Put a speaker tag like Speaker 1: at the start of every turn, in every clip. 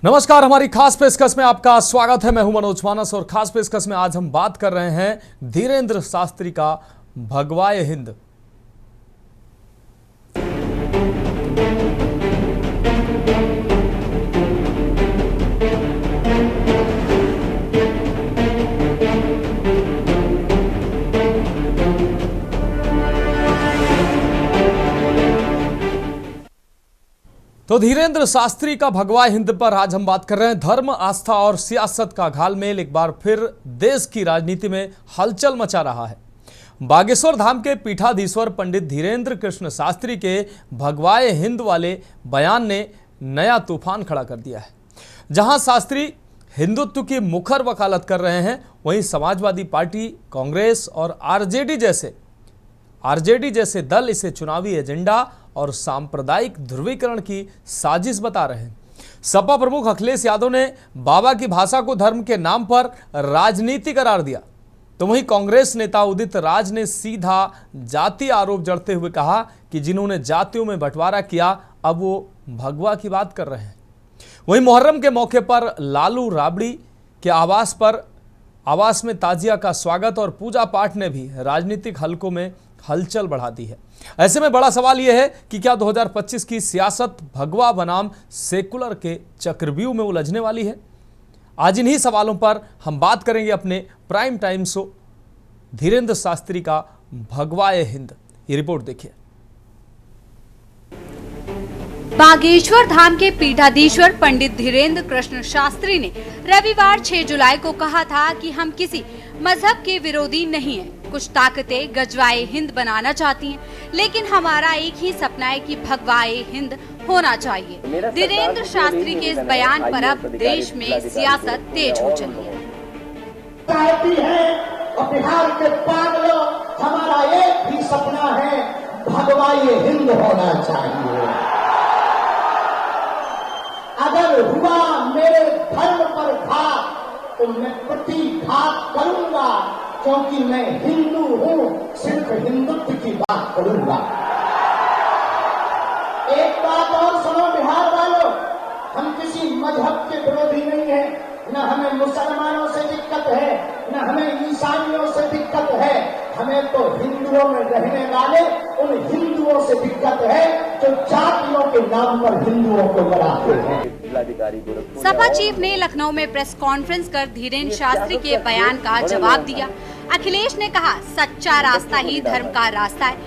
Speaker 1: नमस्कार, हमारी खास पेशकश में आपका स्वागत है। मैं हूं मनोज मानस और खास पेशकश में आज हम बात कर रहे हैं धीरेंद्र शास्त्री का भगवाए हिंद। तो धीरेंद्र शास्त्री का भगवाए हिंद पर आज हम बात कर रहे हैं। धर्म, आस्था और सियासत का घालमेल एक बार फिर देश की राजनीति में हलचल मचा रहा है। बागेश्वर धाम के पीठाधीश्वर पंडित धीरेंद्र कृष्ण शास्त्री के भगवाए हिंद वाले बयान ने नया तूफान खड़ा कर दिया है। जहां शास्त्री हिंदुत्व की मुखर वकालत कर रहे हैं, वहीं समाजवादी पार्टी, कांग्रेस और आरजेडी जैसे दल इसे चुनावी एजेंडा और सांप्रदायिक ध्रुवीकरण की साजिश बता रहे हैं। सपा प्रमुख अखिलेश यादव ने बाबा की भाषा को धर्म के नाम पर राजनीति करार दिया, तो वहीं कांग्रेस नेता उदित राज ने सीधा जाति आरोप जड़ते हुए कहा कि जिन्होंने जातियों में बंटवारा किया, अब वो भगवा की बात कर रहे हैं। वहीं मुहर्रम के मौके पर लालू राबड़ी के आवास में ताजिया का स्वागत और पूजा पाठ ने भी राजनीतिक हलकों में हलचल बढ़ा दी है। ऐसे में बड़ा सवाल यह है कि क्या 2025 की सियासत भगवा बनाम सेकुलर के चक्रव्यूह में उलझने वाली है? आज इन्हीं सवालों पर हम बात करेंगे अपने prime time show Dhirendra Shastri का भगवाए हिंद। ये रिपोर्ट देखिए।
Speaker 2: बागेश्वर धाम के पीठाधीश्वर पंडित धीरेंद्र कृष्ण शास्त्री ने रविवार 6 जुलाई को कहा था कि हम किसी मजहब के विरोधी नहीं हैं। कुछ ताकतें गजवाए हिंद बनाना चाहती हैं, लेकिन हमारा एक ही सपना है कि भगवाए हिंद होना चाहिए। धीरेंद्र शास्त्री के इस बयान पर अब देश में सियासत तेज हो चली है।
Speaker 3: बिहार के पागलों, हमारा एक ही सपना है, भगवाए हिंद होना चाहिए। अगर हुआ मेरे धर्म पर घात तो मैं प्रतिघात करूंगा, क्योंकि मैं हिंदू हूं, सिर्फ हिंदुत्व की बात करूंगा। एक बात और सुनो बिहार वालों, हम किसी मजहब के विरोधी नहीं है। न हमें मुसलमानों से दिक्कत है, न हमें ईसाइयों से दिक्कत है। हमें तो हिंदुओं में रहने वाले उन हिंदुओं से दिक्कत है जो जातियों के नाम पर हिंदुओं को लड़ाते हैं।
Speaker 2: सपा चीफ ने लखनऊ में प्रेस कॉन्फ्रेंस कर धीरेंद्र शास्त्री के बयान का जवाब दिया। अखिलेश ने कहा, सच्चा रास्ता ही धर्म का रास्ता है,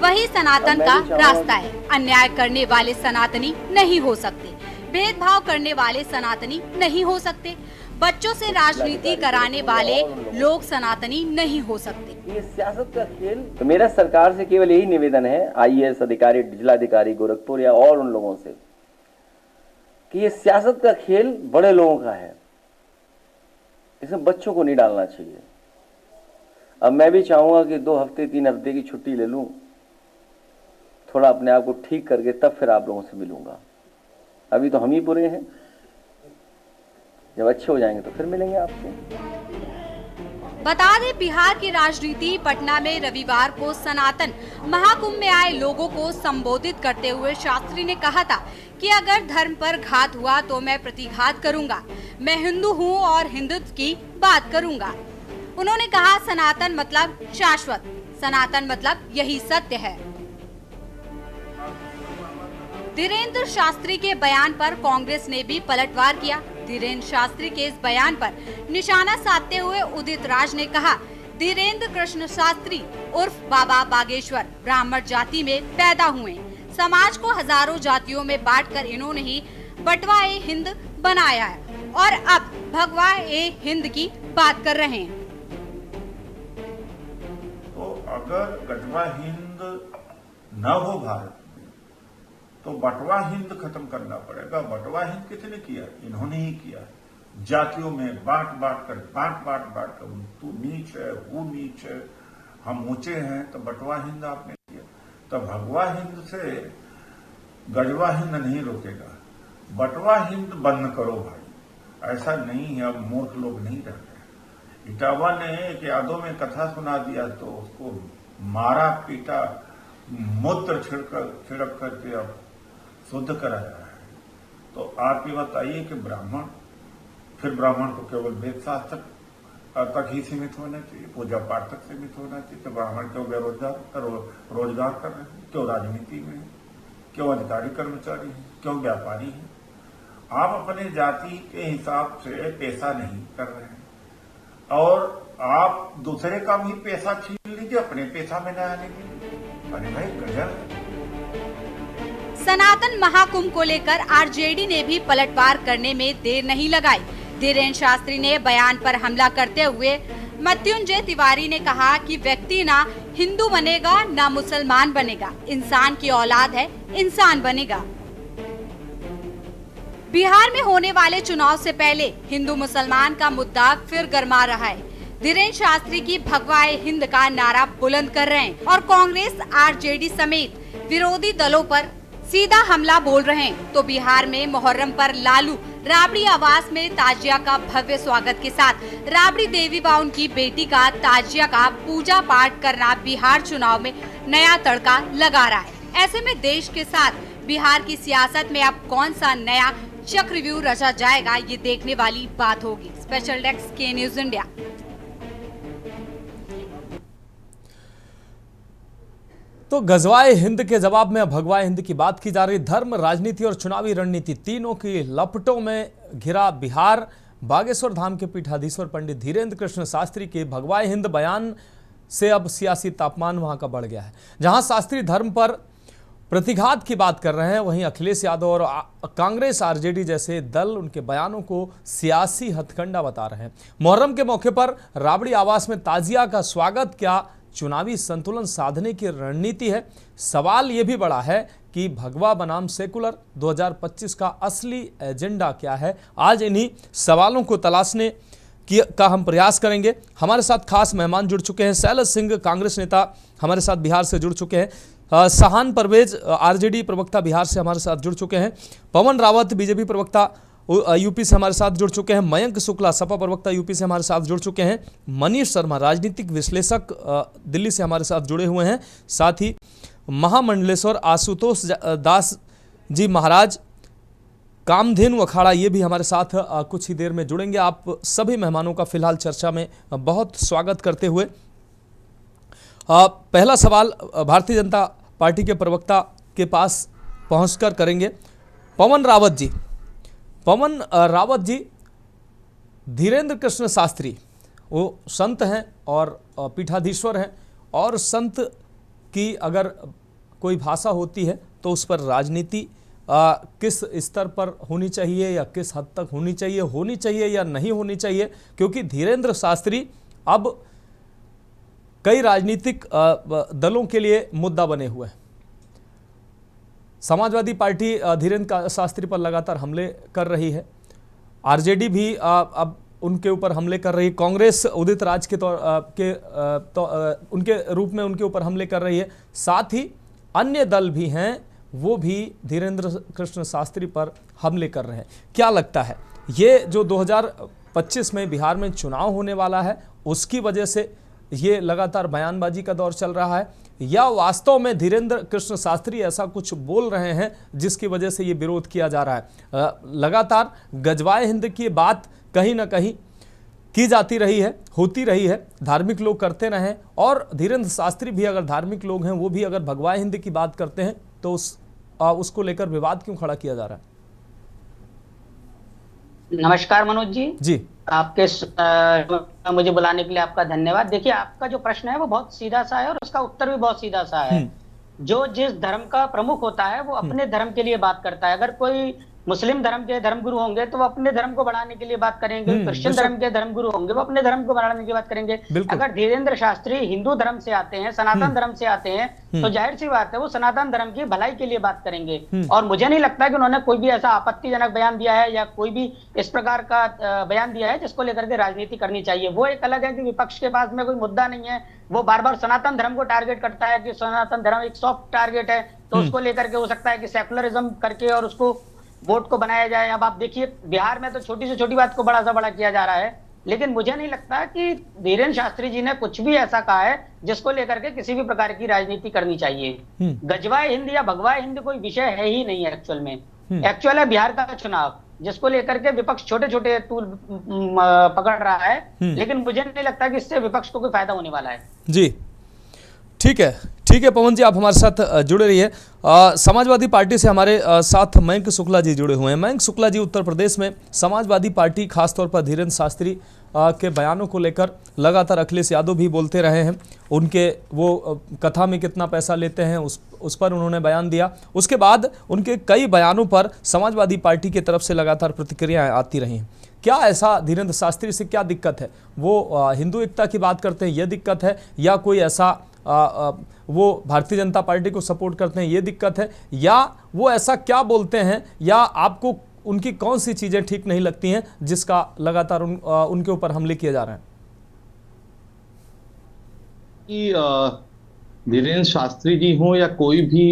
Speaker 2: वही सनातन का रास्ता है। अन्याय करने वाले सनातनी नहीं हो सकते, भेदभाव करने वाले सनातनी नहीं हो सकते, बच्चों से राजनीति कराने वाले लोग सनातनी नहीं हो सकते।
Speaker 4: ये सियासत का खेल। तो मेरा सरकार से केवल यही निवेदन है, आईएएस अधिकारी, जिलाधिकारी गोरखपुर या और उन लोगों से, कि ये सियासत का खेल बड़े लोगों का है, इसमें बच्चों को नहीं डालना चाहिए। अब मैं भी चाहूंगा कि 2 हफ्ते 3 हफ्ते की छुट्टी ले लूं, थोड़ा अपने आप को ठीक करके तब फिर आप लोगों से मिलूंगा। अभी तो हम ही बुरे हैं, जब अच्छे हो जाएंगे तो फिर मिलेंगे आपसे।
Speaker 2: बता दें, बिहार की राजनीति पटना में रविवार को सनातन महाकुंभ में आए लोगों को संबोधित करते हुए शास्त्री ने कहा था कि अगर धर्म पर घात हुआ तो मैं प्रतिघात करूंगा। मैं हिंदू हूं और हिंदुत्व की बात करूंगा। उन्होंने कहा, सनातन मतलब शाश्वत, सनातन मतलब यही सत्य है। धीरेंद्र शास्त्री के बयान पर कांग्रेस ने भी पलटवार किया। धीरेंद्र शास्त्री के इस बयान पर निशाना साधते हुए उदित राज ने कहा, धीरेंद्र कृष्ण शास्त्री उर्फ बाबा बागेश्वर ब्राह्मण जाति में पैदा हुए। समाज को हजारों जातियों में बांटकर इन्होंने ही बंटवाए हिंद बनाया है और अब भगवाए हिंद की बात कर रहे हैं।
Speaker 5: तो अगर गजवा हिंद न हो भारत में, तो बंटवा हिंद खत्म करना पड़ेगा। बंटवा हिंद किसने किया? इन्होंने ही किया। जातियों में बांट कर तू नीच है, वो नीच है, हम ऊंचे हैं, तो बंटवा हिंद आपने किया। तो भगवा हिंद से गजवा हिंद नहीं रोकेगा। बंटवा हिंद बंद करो भाई, ऐसा नहीं है। अब मूर्ख लोग नहीं रहते। इटावा ने एक यादों में कथा सुना दिया तो उसको मारा पीटा, मूत्र छिड़क करके अब शुद्ध कराया है। तो आप ये बताइए कि ब्राह्मण, फिर ब्राह्मण को केवल वेद शास्त्र तक ही सीमित होना चाहिए, पूजा पाठ तक सीमित होना चाहिए, तो ब्राह्मण क्यों बेरोजगार रोजगार कर रहे हैं, क्यों राजनीति में है, क्यों अधिकारी कर्मचारी हैं, क्यों व्यापारी हैं? आप अपने जाति के हिसाब से पैसा नहीं कर रहे हैं और आप दूसरे का भी पैसा छीन लीजिए अपने पैसा में न आने के लिए। अरे भाई गजब है।
Speaker 2: सनातन महाकुंभ को लेकर आरजेडी ने भी पलटवार करने में देर नहीं लगाई। धीरेन्द्र शास्त्री ने बयान पर हमला करते हुए मृत्युंजय तिवारी ने कहा कि व्यक्ति ना हिंदू बनेगा ना मुसलमान बनेगा, इंसान की औलाद है, इंसान बनेगा। बिहार में होने वाले चुनाव से पहले हिंदू मुसलमान का मुद्दा फिर गर्मा रहा है। धीरेन्द्र शास्त्री की भगवाए हिंद का नारा बुलंद कर रहे हैं और कांग्रेस, आरजेडी समेत विरोधी दलों पर सीधा हमला बोल रहे हैं। तो बिहार में मुहर्रम पर लालू राबड़ी आवास में ताजिया का भव्य स्वागत के साथ राबड़ी देवी बा उनकी बेटी का ताजिया का पूजा पाठ करना बिहार चुनाव में नया तड़का लगा रहा है। ऐसे में देश के साथ बिहार की सियासत में अब कौन सा नया चक्रव्यूह रचा जाएगा, ये देखने वाली बात होगी। स्पेशल डेस्क के न्यूज इंडिया।
Speaker 1: तो गजवाए हिंद के जवाब में भगवाए हिंद की बात की जा रही। धर्म, राजनीति और चुनावी रणनीति तीनों की लपटों में घिरा बिहार। बागेश्वर धाम के पीठाधीश्वर पंडित धीरेन्द्र कृष्ण शास्त्री के भगवाए हिंद बयान से अब सियासी तापमान वहां का बढ़ गया है। जहां शास्त्री धर्म पर प्रतिघात की बात कर रहे हैं, वहीं अखिलेश यादव और कांग्रेस, आरजेडी जैसे दल उनके बयानों को सियासी हथकंडा बता रहे हैं। मुहर्रम के मौके पर राबड़ी आवास में ताजिया का स्वागत क्या चुनावी संतुलन साधने की रणनीति है? सवाल यह भी बड़ा है कि भगवा बनाम सेकुलर 2025 का असली एजेंडा क्या है? आज इन्हीं सवालों को तलाशने का हम प्रयास करेंगे। हमारे साथ खास मेहमान जुड़ चुके हैं। शैलज सिंह, कांग्रेस नेता, हमारे साथ बिहार से जुड़ चुके हैं। सहान परवेज, आरजेडी प्रवक्ता, बिहार से हमारे साथ जुड़ चुके हैं। पवन रावत, बीजेपी प्रवक्ता, यूपी से हमारे साथ जुड़ चुके हैं। मयंक शुक्ला, सपा प्रवक्ता, यूपी से हमारे साथ जुड़ चुके हैं। मनीष शर्मा, राजनीतिक विश्लेषक, दिल्ली से हमारे साथ जुड़े हुए हैं। साथ ही महामंडलेश्वर आशुतोष दास जी महाराज, कामधेनु अखाड़ा, ये भी हमारे साथ कुछ ही देर में जुड़ेंगे। आप सभी मेहमानों का फिलहाल चर्चा में बहुत स्वागत करते हुए पहला सवाल भारतीय जनता पार्टी के प्रवक्ता के पास पहुंचकर करेंगे। पवन रावत जी, धीरेन्द्र कृष्ण शास्त्री वो संत हैं और पीठाधीश्वर हैं, और संत की अगर कोई भाषा होती है तो उस पर राजनीति किस स्तर पर होनी चाहिए या किस हद तक होनी चाहिए या नहीं होनी चाहिए, क्योंकि धीरेन्द्र शास्त्री अब कई राजनीतिक दलों के लिए मुद्दा बने हुए हैं। समाजवादी पार्टी धीरेन्द्र शास्त्री पर लगातार हमले कर रही है, आरजेडी भी अब उनके ऊपर हमले कर रही है, कांग्रेस उदित राज के उनके रूप में उनके ऊपर हमले कर रही है, साथ ही अन्य दल भी हैं वो भी धीरेन्द्र कृष्ण शास्त्री पर हमले कर रहे हैं। क्या लगता है ये जो 2025 में बिहार में चुनाव होने वाला है उसकी वजह से ये लगातार बयानबाजी का दौर चल रहा है, या वास्तव में धीरेन्द्र कृष्ण शास्त्री ऐसा कुछ बोल रहे हैं जिसकी वजह से ये विरोध किया जा रहा है? लगातार गजवाए हिंद की बात कहीं ना कहीं की जाती रही है, होती रही है, धार्मिक लोग करते रहे, और धीरेन्द्र शास्त्री भी अगर धार्मिक लोग हैं वो भी अगर भगवाए हिंद की बात करते हैं तो उसको लेकर विवाद क्यों खड़ा किया जा रहा है?
Speaker 6: नमस्कार मनोज जी।
Speaker 1: जी,
Speaker 6: आपके मुझे बुलाने के लिए आपका धन्यवाद। देखिए, आपका जो प्रश्न है वो बहुत सीधा सा है और उसका उत्तर भी बहुत सीधा सा है। जो जिस धर्म का प्रमुख होता है वो अपने धर्म के लिए बात करता है। अगर कोई मुस्लिम धर्म के धर्मगुरु होंगे तो वो अपने धर्म को बढ़ाने के लिए बात करेंगे, क्रिश्चियन धर्म के धर्मगुरु होंगे वो अपने धर्म को बढ़ाने की बात करेंगे। अगर धीरेन्द्र शास्त्री हिंदू धर्म से आते हैं, सनातन धर्म से आते हैं, तो जाहिर सी बात है वो सनातन धर्म की भलाई के लिए बात करेंगे। और मुझे नहीं लगता कि उन्होंने कोई भी ऐसा आपत्तिजनक बयान दिया है या कोई भी इस प्रकार का बयान दिया है जिसको लेकर के राजनीति करनी चाहिए। वो एक अलग है कि विपक्ष के पास में कोई मुद्दा नहीं है, वो बार बार सनातन धर्म को टारगेट करता है कि सनातन धर्म एक सॉफ्ट टारगेट है, तो उसको लेकर के हो सकता है कि सेकुलरिज्म करके और उसको वोट को बनाया जाए। अब आप देखिए बिहार में तो छोटी से छोटी बात को बड़ा सा बड़ा किया जा रहा है, लेकिन मुझे नहीं लगता कि धीरेन्द्र शास्त्री जी ने कुछ भी ऐसा कहा है जिसको लेकर के किसी भी प्रकार की राजनीति करनी चाहिए। गजवाए हिंद या भगवाए हिंद कोई विषय है ही नहीं है एक्चुअल में। एक्चुअल है बिहार का चुनाव, जिसको लेकर के विपक्ष छोटे छोटे टूल पकड़ रहा है, लेकिन मुझे नहीं लगता कि इससे विपक्ष को कोई फायदा होने वाला है।
Speaker 1: जी ठीक है पवन जी, आप हमारे साथ जुड़े रहिए। समाजवादी पार्टी से हमारे साथ मयंक शुक्ला जी जुड़े हुए हैं। मयंक शुक्ला जी, उत्तर प्रदेश में समाजवादी पार्टी खासतौर पर धीरेन्द्र शास्त्री के बयानों को लेकर लगातार अखिलेश यादव भी बोलते रहे हैं। उनके वो कथा में कितना पैसा लेते हैं उस पर उन्होंने बयान दिया। उसके बाद उनके कई बयानों पर समाजवादी पार्टी की तरफ से लगातार प्रतिक्रियाएं आती रही हैं। क्या ऐसा धीरेन्द्र शास्त्री से क्या दिक्कत है? वो हिंदू एकता की बात करते हैं, ये दिक्कत है, या कोई ऐसा वो भारतीय जनता पार्टी को सपोर्ट करते हैं, ये दिक्कत है, या वो ऐसा क्या बोलते हैं, या आपको उनकी कौन सी चीजें ठीक नहीं लगती हैं जिसका लगातार उनके ऊपर हमले किए जा रहे हैं?
Speaker 7: कि धीरेन्द्र शास्त्री जी हों या कोई भी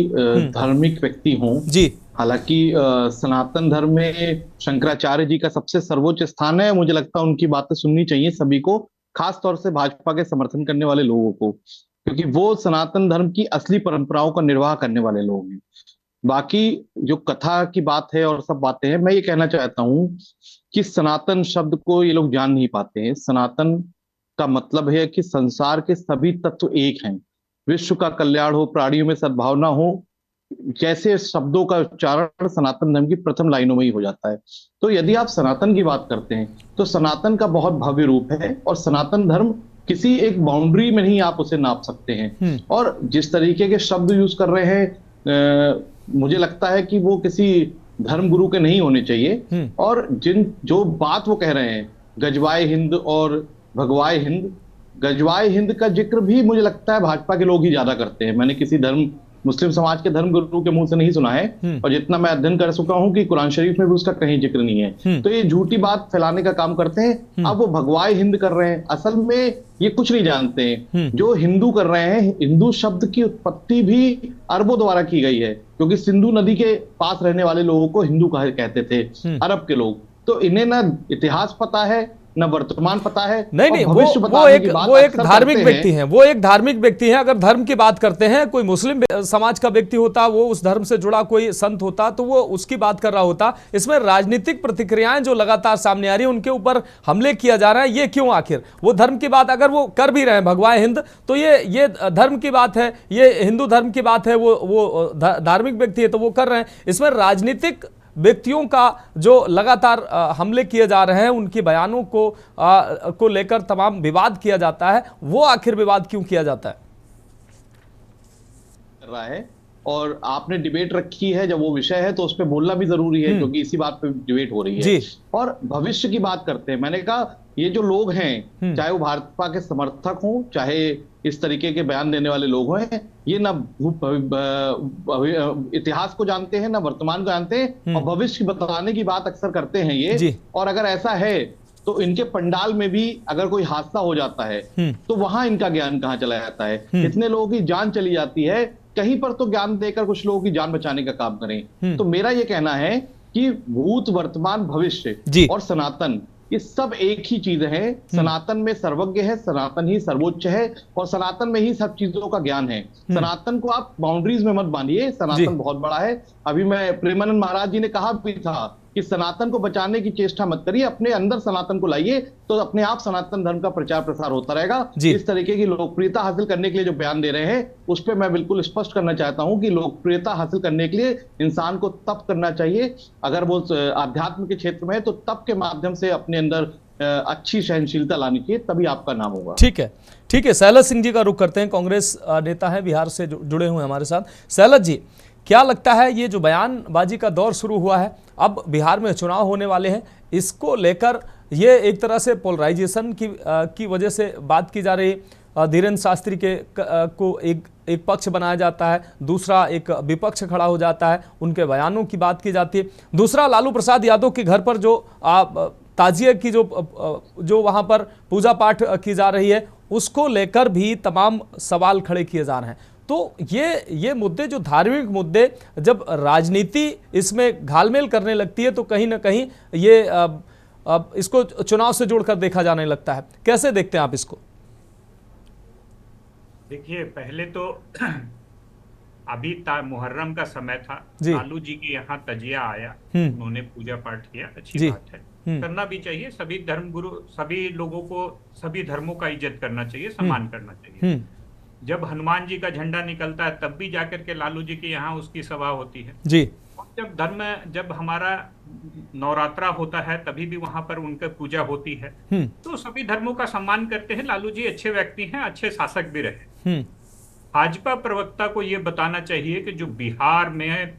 Speaker 7: धार्मिक व्यक्ति हों
Speaker 1: जी,
Speaker 7: हालांकि सनातन धर्म में शंकराचार्य जी का सबसे सर्वोच्च स्थान है। मुझे लगता है उनकी बातें सुननी चाहिए सभी को, खास तौर से भाजपा के समर्थन करने वाले लोगों को, क्योंकि वो सनातन धर्म की असली परंपराओं का निर्वाह करने वाले लोग हैं। बाकी जो कथा की बात है और सब बातें हैं, मैं ये कहना चाहता हूं कि सनातन शब्द को ये लोग जान नहीं पाते हैं। सनातन का मतलब है कि संसार के सभी तत्व एक हैं, विश्व का कल्याण हो, प्राणियों में सद्भावना हो, जैसे शब्दों का उच्चारण सनातन धर्म की प्रथम लाइनों में ही हो जाता है। तो यदि आप सनातन की बात करते हैं तो सनातन का बहुत भव्य रूप है, और सनातन धर्म किसी एक बाउंड्री में नहीं आप उसे नाप सकते हैं। और जिस तरीके के शब्द यूज कर रहे हैं, मुझे लगता है कि वो किसी धर्म गुरु के नहीं होने चाहिए। और जो बात वो कह रहे हैं, गजवाए हिंद और भगवाए हिंद, गजवाए हिंद का जिक्र भी मुझे लगता है भाजपा के लोग ही ज्यादा करते हैं। मैंने किसी मुस्लिम समाज के धर्म गुरु के मुंह से नहीं सुना है, और जितना मैं अध्ययन कर चुका हूं कि कुरान शरीफ में भी उसका कहीं जिक्र नहीं है। तो ये झूठी बात फैलाने का काम करते हैं। अब वो भगवाए हिंद कर रहे हैं, असल में ये कुछ नहीं जानते हैं। जो हिंदू कर रहे हैं, हिंदू शब्द की उत्पत्ति भी अरबों द्वारा की गई है, क्योंकि सिंधु नदी के पास रहने वाले लोगों को हिंदू कहते थे अरब के लोग। तो इन्हें ना इतिहास पता है, न वर्तमान पता है।
Speaker 1: नहीं, वो एक धार्मिक व्यक्ति हैं, वो एक धार्मिक व्यक्ति हैं। अगर धर्म की बात करते हैं, कोई मुस्लिम समाज का व्यक्ति होता, वो उस धर्म से जुड़ा कोई संत होता, तो वो उसकी बात कर रहा होता। इसमें राजनीतिक प्रतिक्रियाएं जो लगातार सामने आ रही है, उनके ऊपर हमले किया जा रहा है, ये क्यों? आखिर वो धर्म की बात अगर वो कर भी रहे हैं, भगवाए हिंद, तो ये धर्म की बात है, ये हिंदू धर्म की बात है, वो धार्मिक व्यक्ति है तो वो कर रहे हैं। इसमें राजनीतिक व्यक्तियों का जो लगातार हमले किए जा रहे हैं, उनके बयानों को लेकर तमाम विवाद किया जाता है। वो आखिर विवाद क्यों किया जाता है?
Speaker 7: कर रहा है, और आपने डिबेट रखी है, जब वो विषय है तो उस पर बोलना भी जरूरी है, क्योंकि इसी बात पे डिबेट हो रही है
Speaker 1: जी।
Speaker 7: और भविष्य की बात करते हैं। मैंने कहा ये जो लोग हैं, चाहे वो भाजपा के समर्थक हों, चाहे इस तरीके के बयान देने वाले लोग हैं, ये ना इतिहास को जानते हैं, ना वर्तमान को जानते हैं, और भविष्य बताने की बात अक्सर करते हैं ये। और अगर ऐसा है तो इनके पंडाल में भी अगर कोई हादसा हो जाता है तो वहां इनका ज्ञान कहाँ चला जाता है? इतने लोगों की जान चली जाती है, कहीं पर तो ज्ञान देकर कुछ लोगों की जान बचाने का काम करें। तो मेरा ये कहना है कि भूत, वर्तमान, भविष्य और सनातन, ये सब एक ही चीज है। सनातन में सर्वज्ञ है, सनातन ही सर्वोच्च है, और सनातन में ही सब चीजों का ज्ञान है। सनातन को आप बाउंड्रीज में मत बांधिए, सनातन बहुत बड़ा है। अभी मैं प्रेमानंद महाराज जी ने कहा भी था कि सनातन को बचाने की चेष्टा मत करिए, अपने अंदर सनातन को लाइए, तो अपने आप सनातन धर्म का प्रचार प्रसार होता रहेगा। इस तरीके की लोकप्रियता हासिल करने के लिए जो बयान दे रहे हैं, उस पर मैं बिल्कुल स्पष्ट करना चाहता हूं कि लोकप्रियता हासिल करने के लिए इंसान को तप करना चाहिए। अगर वो आध्यात्म के क्षेत्र में है तो तप के माध्यम से अपने अंदर अच्छी सहनशीलता लानी चाहिए, तभी आपका नाम होगा।
Speaker 1: ठीक है। सैलज सिंह जी का रुख करते हैं, कांग्रेस नेता है, बिहार से जुड़े हुए हैं हमारे साथ। सैलज जी, क्या लगता है ये जो बयानबाजी का दौर शुरू हुआ है, अब बिहार में चुनाव होने वाले हैं, इसको लेकर ये एक तरह से पोलराइजेशन की वजह से बात की जा रही है? धीरेन्द्र शास्त्री को एक पक्ष बनाया जाता है, दूसरा एक विपक्ष खड़ा हो जाता है, उनके बयानों की बात की जाती है। दूसरा, लालू प्रसाद यादव के घर पर जो ताजिए की जो वहाँ पर पूजा पाठ की जा रही है, उसको लेकर भी तमाम सवाल खड़े किए जा रहे हैं। तो ये मुद्दे, जो धार्मिक मुद्दे, जब राजनीति इसमें घालमेल करने लगती है तो कहीं ना कहीं ये इसको चुनाव से जोड़कर देखा जाने लगता है। कैसे देखते हैं आप इसको?
Speaker 8: देखिए, पहले तो अभी मुहर्रम का समय था,
Speaker 1: जी।
Speaker 8: लालू जी के यहाँ तजिया आया, उन्होंने पूजा पाठ किया, अच्छी
Speaker 1: जी।
Speaker 8: बात है, करना भी चाहिए। सभी धर्मगुरु, सभी लोगों को, सभी धर्मों का इज्जत करना चाहिए, सम्मान करना चाहिए। जब हनुमान जी का झंडा निकलता है तब भी जाकर के लालू जी के यहाँ उसकी सभा होती है
Speaker 1: जी।
Speaker 8: और जब हमारा नवरात्रा होता है तभी भी वहां पर उनका पूजा होती है। तो सभी धर्मों का सम्मान करते हैं। लालू जी अच्छे व्यक्ति हैं, अच्छे शासक भी रहे। भाजपा प्रवक्ता को यह बताना चाहिए कि जो बिहार में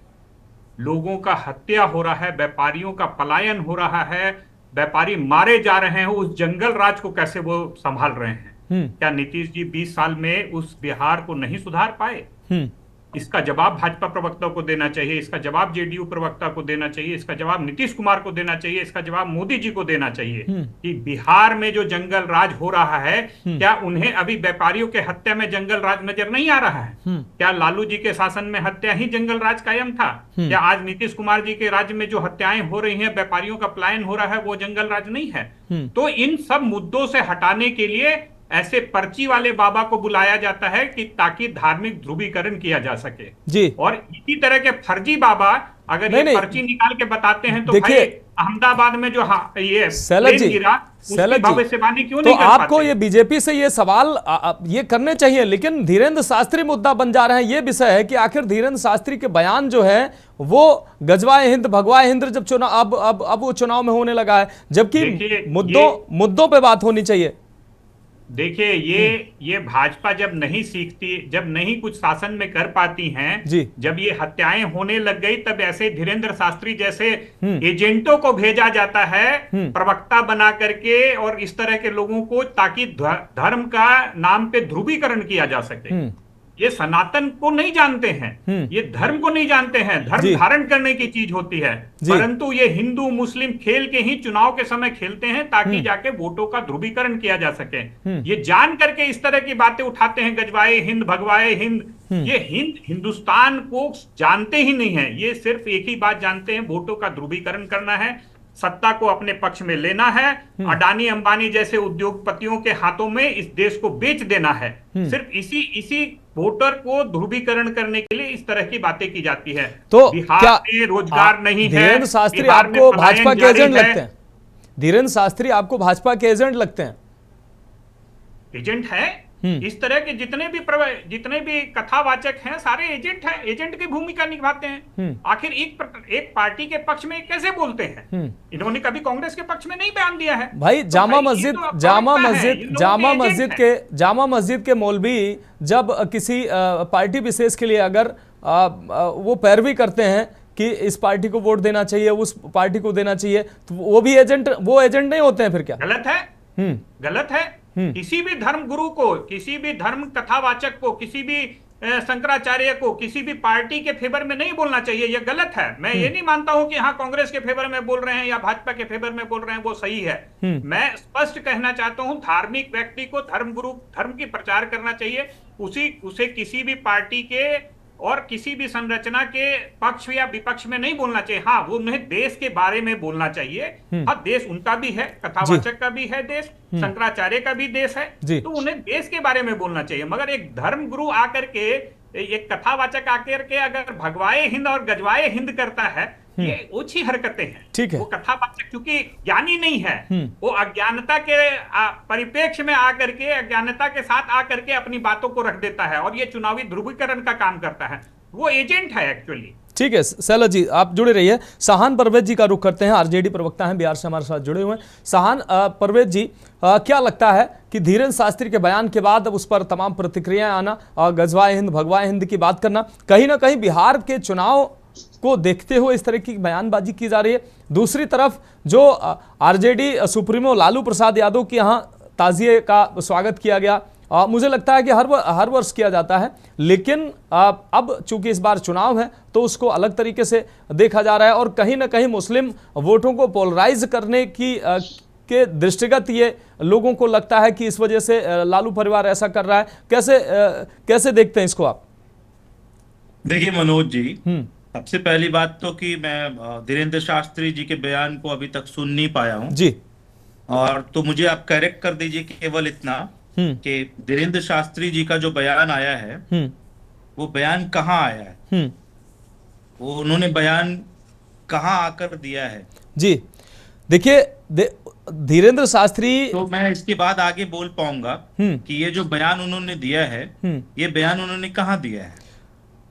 Speaker 8: लोगों का हत्या हो रहा है, व्यापारियों का पलायन हो रहा है, व्यापारी मारे जा रहे हैं, उस जंगल राज को कैसे वो संभाल रहे हैं? क्या नीतीश जी 20 साल में उस बिहार को नहीं सुधार पाए? इसका जवाब भाजपा प्रवक्ता को देना चाहिए, इसका जवाब जेडीयू प्रवक्ता को देना चाहिए, इसका जवाब नीतीश कुमार को देना चाहिए, इसका जवाब मोदी जी को देना चाहिए कि बिहार में जो जंगल राज हो रहा है, क्या उन्हें अभी व्यापारियों के हत्या में जंगल राज नजर नहीं आ रहा है? क्या लालू जी के शासन में हत्या ही जंगल राज कायम था? क्या आज नीतीश कुमार जी के राज्य में जो हत्याएं हो रही हैं, व्यापारियों का पलायन हो रहा है, वो जंगल राज नहीं है? तो इन सब मुद्दों से हटाने के लिए ऐसे पर्ची वाले बाबा को बुलाया जाता है कि ताकि धार्मिक ध्रुवीकरण किया जा सके
Speaker 1: जी।
Speaker 8: और इसी तरह के फर्जी बाबा अगर ये पर्ची निकाल के बताते हैं तो भाई अहमदाबाद में जो ये प्लेन गिरा, उसकी भविष्यवाणी क्यों नहीं कर पाते?
Speaker 1: आपको ये बीजेपी से ये सवाल ये करने चाहिए, लेकिन धीरेन्द्र शास्त्री मुद्दा बन जा रहे हैं। ये विषय है कि आखिर धीरेन्द्र शास्त्री के बयान जो है वो गजवाए हिंद भगवाए हिंद जब चुनाव अब वो चुनाव में होने लगा है, जबकि मुद्दों पे बात होनी चाहिए।
Speaker 8: देखिए ये भाजपा जब नहीं सीखती, जब नहीं कुछ शासन में कर पाती हैं, जब ये हत्याएं होने लग गई, तब ऐसे धीरेन्द्र शास्त्री जैसे एजेंटों को भेजा जाता है प्रवक्ता बना करके और इस तरह के लोगों को, ताकि धर्म का नाम पे ध्रुवीकरण किया जा सके। ये सनातन को नहीं जानते हैं, ये धर्म को नहीं जानते हैं। धर्म धारण करने की चीज होती है, परंतु ये हिंदू मुस्लिम खेल के ही चुनाव के समय खेलते हैं ताकि जाके वोटों का ध्रुवीकरण किया जा सके। ये जान करके इस तरह की बातें उठाते हैं, गजवाए हिंद भगवाए हिंद। ये हिंदुस्तान को जानते ही नहीं है, ये सिर्फ एक ही बात जानते हैं, वोटों का ध्रुवीकरण करना है, सत्ता को अपने पक्ष में लेना है, अडानी अंबानी जैसे उद्योगपतियों के हाथों में इस देश को बेच देना है। सिर्फ इसी वोटर को ध्रुवीकरण करने के लिए इस तरह की बातें की जाती है।
Speaker 1: तो
Speaker 8: बिहार में रोजगार नहीं है।
Speaker 1: धीरेन्द्र शास्त्री आपको भाजपा के एजेंट लगते हैं? धीरेन्द्र शास्त्री आपको भाजपा के एजेंट लगते हैं?
Speaker 8: एजेंट है। इस तरह के जितने भी कथावाचक हैं सारे एजेंट हैं, एजेंट की भूमिका निभाते हैं। आखिर एक पार्टी के पक्ष में कैसे बोलते हैं? इन्होंने कभी कांग्रेस के पक्ष में नहीं बयान दिया है
Speaker 1: भाई। जामा मस्जिद के मौलवी जब किसी पार्टी विशेष के लिए अगर वो पैरवी करते हैं कि इस पार्टी को वोट देना चाहिए, उस पार्टी को देना चाहिए, तो वो एजेंट नहीं होते हैं फिर? क्या
Speaker 8: गलत है? गलत है। किसी भी धर्म गुरु को, किसी भी धर्म कथावाचक को, किसी भी शंकराचार्य को किसी भी पार्टी के फेवर में नहीं बोलना चाहिए। यह गलत है। मैं ये नहीं मानता हूं कि हाँ कांग्रेस के फेवर में बोल रहे हैं या भाजपा के फेवर में बोल रहे हैं वो सही है। मैं स्पष्ट कहना चाहता हूं, धार्मिक व्यक्ति को धर्म गुरु धर्म की प्रचार करना चाहिए। उसे किसी भी पार्टी के और किसी भी संरचना के पक्ष या विपक्ष में नहीं बोलना चाहिए। हाँ, वो उन्हें देश के बारे में बोलना चाहिए। हाँ, देश उनका भी है, कथावाचक का भी है देश, शंकराचार्य का भी देश है, तो उन्हें देश के बारे में बोलना चाहिए। मगर एक धर्म गुरु आकर के, एक कथावाचक आकर के अगर भगवाए हिंद और गजवाए हिंद करता है, ये ओछी हरकतें हैं।
Speaker 1: ठीक है।
Speaker 8: वो कथावाचक क्योंकि ज्ञानी नहीं है, वो अज्ञानता के परिप्रेक्ष्य में आकर के, अज्ञानता के साथ आकर के अपनी बातों को रख देता है और ये चुनावी ध्रुवीकरण का काम करता है। वो एजेंट है एक्चुअली।
Speaker 1: ठीक है सैला जी, आप जुड़े रहिए। सहान परवेज जी का रुख करते हैं, आरजेडी प्रवक्ता हैं, बिहार से हमारे साथ जुड़े हुए हैं। सहान परवेज जी, क्या लगता है कि धीरेन्द्र शास्त्री के बयान के बाद अब उस पर तमाम प्रतिक्रियाएं आना और गजवाए हिंद भगवाए हिंद की बात करना, कहीं ना कहीं बिहार के चुनाव को देखते हुए इस तरह की बयानबाजी की जा रही है? दूसरी तरफ जो आरजेडी सुप्रीमो लालू प्रसाद यादव के यहाँ ताजिए का स्वागत किया गया, मुझे लगता है कि हर वर्ष किया जाता है, लेकिन अब चूंकि इस बार चुनाव है तो उसको अलग तरीके से देखा जा रहा है और कहीं ना कहीं मुस्लिम वोटों को पोलराइज करने की के दृष्टिगत ये लोगों को लगता है कि इस वजह से लालू परिवार ऐसा कर रहा है। कैसे देखते हैं इसको आप?
Speaker 9: देखिए मनोज जी, सबसे पहली बात तो कि मैं धीरेन्द्र शास्त्री जी के बयान को अभी तक सुन नहीं पाया हूं
Speaker 1: जी,
Speaker 9: और तो मुझे आप करेक्ट कर दीजिए केवल इतना कि धीरेन्द्र शास्त्री जी का जो बयान आया है वो बयान कहाँ आया है, वो उन्होंने बयान कहाँ आकर दिया है।
Speaker 1: जी देखिए, धीरेंद्र शास्त्री,
Speaker 9: तो मैं इसके बाद आगे बोल पाऊंगा कि ये जो बयान उन्होंने दिया है, ये बयान उन्होंने कहाँ दिया है।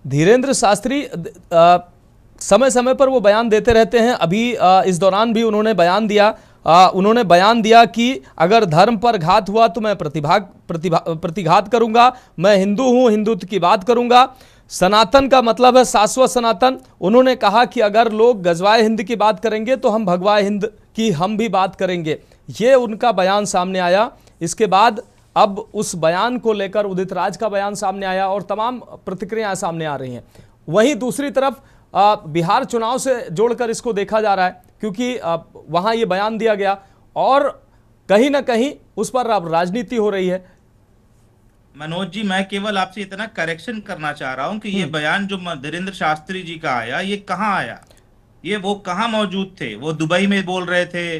Speaker 1: धीरेंद्र शास्त्री समय समय पर वो बयान देते रहते हैं। अभी इस दौरान भी उन्होंने बयान दिया कि अगर धर्म पर घात हुआ तो मैं प्रतिघात करूंगा, मैं हिंदू हूं, हिंदुत्व की बात करूंगा, सनातन का मतलब है शाश्वत सनातन। उन्होंने कहा कि अगर लोग गजवाए हिंद की बात करेंगे तो हम भगवाए हिंद की हम भी बात करेंगे। ये उनका बयान सामने आया। इसके बाद अब उस बयान को लेकर उदित राज का बयान सामने आया और तमाम प्रतिक्रियाएं सामने आ रही हैं। वहीं दूसरी तरफ बिहार चुनाव से जोड़कर इसको देखा जा रहा है, क्योंकि वहां ये बयान दिया गया और कहीं ना कहीं उस पर अब राजनीति हो रही है।
Speaker 9: मनोज जी, मैं केवल आपसे इतना करेक्शन करना चाह रहा हूं कि ये बयान जो धीरेंद्र शास्त्री जी का आया, ये कहाँ आया, ये वो कहाँ मौजूद थे। वो दुबई में बोल रहे थे,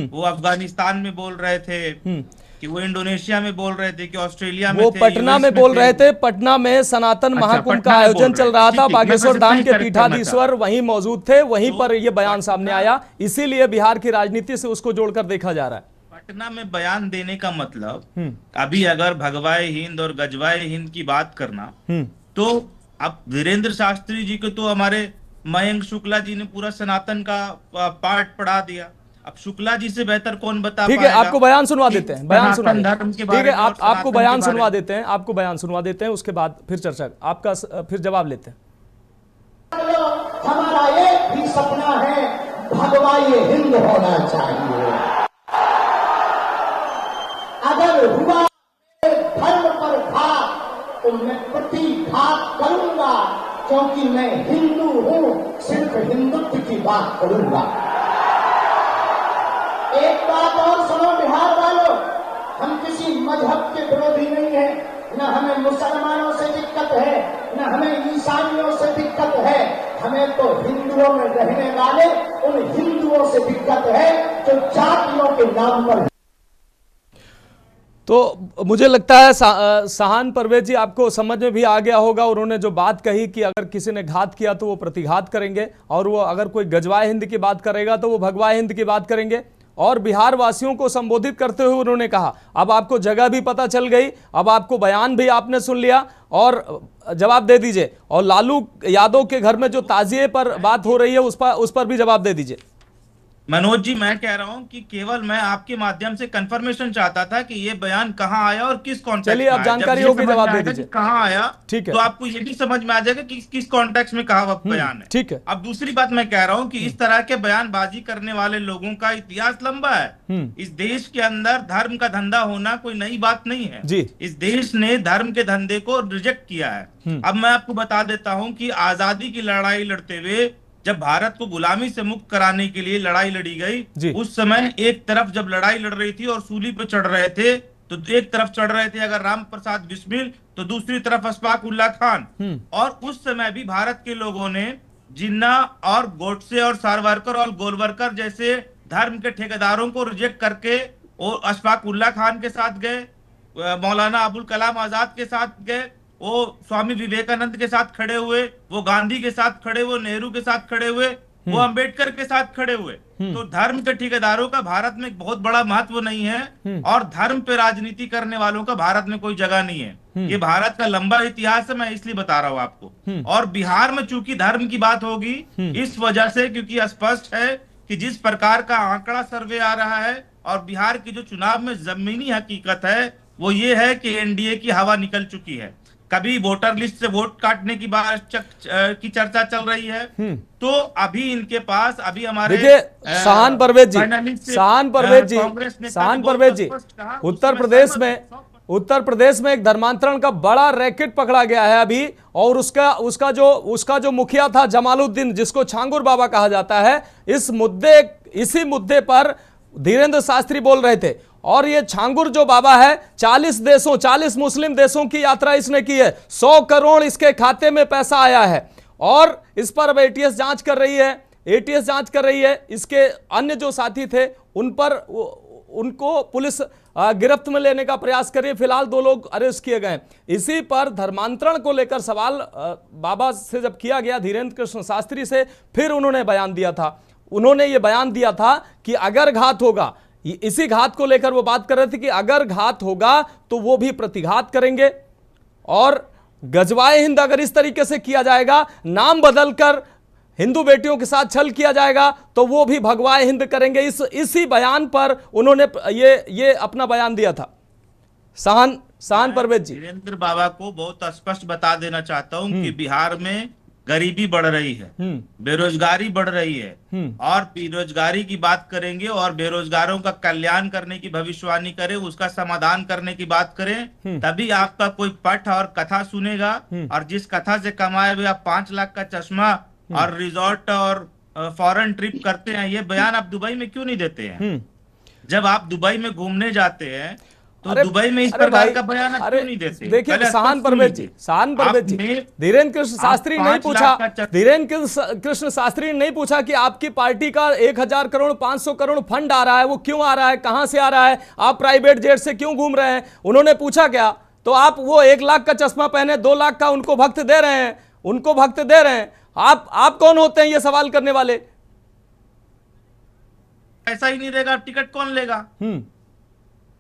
Speaker 9: वो अफगानिस्तान में बोल रहे थे, कि वो इंडोनेशिया में बोल रहे थे, कि ऑस्ट्रेलिया में
Speaker 1: वो
Speaker 9: थे,
Speaker 1: पटना में बोल रहे थे। पटना में सनातन महाकुंभ का आयोजन चल रहा था, बागेश्वर धाम के पीठाधीश्वर वहीं मौजूद थे, वहीं पर ये बयान सामने आया। इसीलिए बिहार की राजनीति से उसको जोड़कर देखा जा रहा है।
Speaker 9: पटना में बयान देने का मतलब, अभी अगर भगवाए हिंद और गजवाए हिंद की बात करना, तो अब धीरेंद्र शास्त्री जी को तो हमारे मयंक शुक्ला जी ने पूरा सनातन का पाठ पढ़ा दिया। अब शुक्ला जी से बेहतर कौन बता पाएगा।
Speaker 1: ठीक है, आपको बयान सुनवा देते हैं, बयान सुनवा देते हैं।
Speaker 9: ठीक
Speaker 1: है, आपको बयान सुनवा देते हैं, आपको बयान सुनवा देते हैं, उसके बाद फिर चर्चा, आपका फिर जवाब लेते हैं।
Speaker 3: हमारा एक भी सपना है, भगवाए हिंद होना चाहिए। अगर हुआ धर्म पर घात तो मैं प्रतिघात करूंगा, क्योंकि मैं हिंदू हूं, सिर्फ हिंदुत्व की बात करूंगा। एक बात और सुनो बिहार वालों, हम किसी मजहब के विरोधी नहीं है, न हमें मुसलमानों से दिक्कत है, न हमें ईसाइयों से दिक्कत है, हमें तो हिंदुओं में रहने वाले उन हिंदुओं से दिक्कत है जो जातियों के नाम पर।
Speaker 1: तो मुझे लगता है सहान परवेज जी, आपको समझ में भी आ गया होगा। उन्होंने जो बात कही कि अगर किसी ने घात किया तो वो प्रतिघात करेंगे, और वो अगर कोई गजवाए हिंद की बात करेगा तो वो भगवाए हिंद की बात करेंगे। और बिहार वासियों को संबोधित करते हुए उन्होंने कहा, अब आपको जगह भी पता चल गई, अब आपको बयान भी आपने सुन लिया और जवाब दे दीजिए। और लालू यादव के घर में जो ताजिए पर बात हो रही है उस पर भी जवाब दे दीजिए।
Speaker 9: मनोज जी, मैं कह रहा हूं कि केवल मैं आपके माध्यम से कंफर्मेशन चाहता था कि ये बयान कहां आया और किस कॉन्टेक्स्ट में।
Speaker 1: चलिए, आप जानकारी होगी, जवाब दे दीजिए
Speaker 9: कहां आया।
Speaker 1: ठीक है,
Speaker 9: तो आपको ये भी समझ में आ जाएगा कि किस कॉन्टेक्स्ट में कहा बयान है।
Speaker 1: ठीक है।
Speaker 9: अब दूसरी बात मैं कह रहा हूं कि इस तरह के बयानबाजी करने वाले लोगों का इतिहास लंबा है। इस देश के अंदर धर्म का धंधा होना कोई नई बात नहीं है
Speaker 1: जी।
Speaker 9: इस देश ने धर्म के धंधे को रिजेक्ट किया है। अब मैं आपको बता देता हूं कि आजादी की लड़ाई लड़ते हुए जब भारत को गुलामी से मुक्त कराने के लिए लड़ाई लड़ी गई, उस समय एक तरफ जब लड़ाई लड़ रही थी और सूली पे चढ़ रहे थे, तो एक तरफ चढ़ रहे थे अगर राम प्रसाद बिस्मिल, तो दूसरी तरफ अशफाक उल्ला खान। और उस समय भी भारत के लोगों ने जिन्ना और गोडसे और सावरकर और गोलवरकर जैसे धर्म के ठेकेदारों को रिजेक्ट करके वो अशफाक उल्ला खान के साथ गए, मौलाना अबुल कलाम आजाद के साथ गए, वो स्वामी विवेकानंद के साथ खड़े हुए, वो गांधी के साथ खड़े हुए, नेहरू के साथ खड़े हुए, वो अंबेडकर के साथ खड़े हुए। तो धर्म के ठेकेदारों का भारत में एक बहुत बड़ा महत्व नहीं है और धर्म पे राजनीति करने वालों का भारत में कोई जगह नहीं है। ये भारत का लंबा इतिहास है, मैं इसलिए बता रहा हूं आपको। और बिहार में चूंकि धर्म की बात होगी इस वजह से, क्योंकि स्पष्ट है कि जिस प्रकार का आंकड़ा सर्वे आ रहा है और बिहार की जो चुनाव में जमीनी हकीकत है वो ये है कि एनडीए की हवा निकल चुकी है। कभी वोटर लिस्ट से वोट काटने की बात की चर्चा चल रही है, तो अभी इनके पास अभी हमारे
Speaker 1: देखिए सहान परवेज जी उत्तर प्रदेश में एक धर्मांतरण का बड़ा रैकेट पकड़ा गया है अभी, और उसका जो मुखिया था जमालुद्दीन, जिसको छांगुर बाबा कहा जाता है, इसी मुद्दे पर धीरेंद्र शास्त्री बोल रहे थे। और ये छांगुर जो बाबा है 40 मुस्लिम देशों की यात्रा इसने की है, 100 करोड़ इसके खाते में पैसा आया है, और इस पर अब एटीएस जांच कर रही है। इसके अन्य जो साथी थे उनको पुलिस गिरफ्त में लेने का प्रयास कर रही है। फिलहाल 2 लोग अरेस्ट किए गए। इसी पर धर्मांतरण को लेकर सवाल बाबा से जब किया गया, धीरेन्द्र कृष्ण शास्त्री से, फिर उन्होंने बयान दिया था। उन्होंने ये बयान दिया था कि अगर घात होगा, इसी घात को लेकर वो बात कर रहे थे कि अगर घात होगा तो वो भी प्रतिघात करेंगे, और गजवाए हिंद अगर इस तरीके से किया जाएगा, नाम बदलकर हिंदू बेटियों के साथ छल किया जाएगा, तो वो भी भगवाए हिंद करेंगे। इसी बयान पर उन्होंने ये अपना बयान दिया था। सहान परवेज जी,
Speaker 9: धीरेन्द्र बाबा को बहुत स्पष्ट बता देना चाहता हूं कि बिहार में गरीबी बढ़ रही है, बेरोजगारी बढ़ रही है, और बेरोजगारी की बात करेंगे और बेरोजगारों का कल्याण करने की भविष्यवाणी करें, उसका समाधान करने की बात करें, तभी आपका कोई पठ और कथा सुनेगा। और जिस कथा से कमाए हुए आप 5 लाख का चश्मा और रिजॉर्ट और फॉरेन ट्रिप करते हैं, ये बयान आप दुबई में क्यों नहीं देते हैं? जब आप दुबई में घूमने जाते हैं तो दुबई में इस प्रकार का बयान आप क्यों नहीं देते?
Speaker 1: देखिए सहान परवेज जी, धीरेन्द्र कृष्ण शास्त्री नहीं पूछा, धीरेन्द्र कृष्ण शास्त्री ने नहीं पूछा कि आपकी पार्टी का 1000 करोड़ 500 करोड़ फंड आ रहा है, वो क्यों आ रहा है, कहां से आ रहा है, आप प्राइवेट जेट से क्यों घूम रहे हैं? उन्होंने पूछा क्या? तो आप वो 1 लाख का चश्मा पहने 2 लाख का उनको भक्त दे रहे हैं, उनको भक्त दे रहे हैं। आप कौन होते हैं ये सवाल करने वाले?
Speaker 9: ऐसा ही नहीं रहेगा, टिकट कौन लेगा?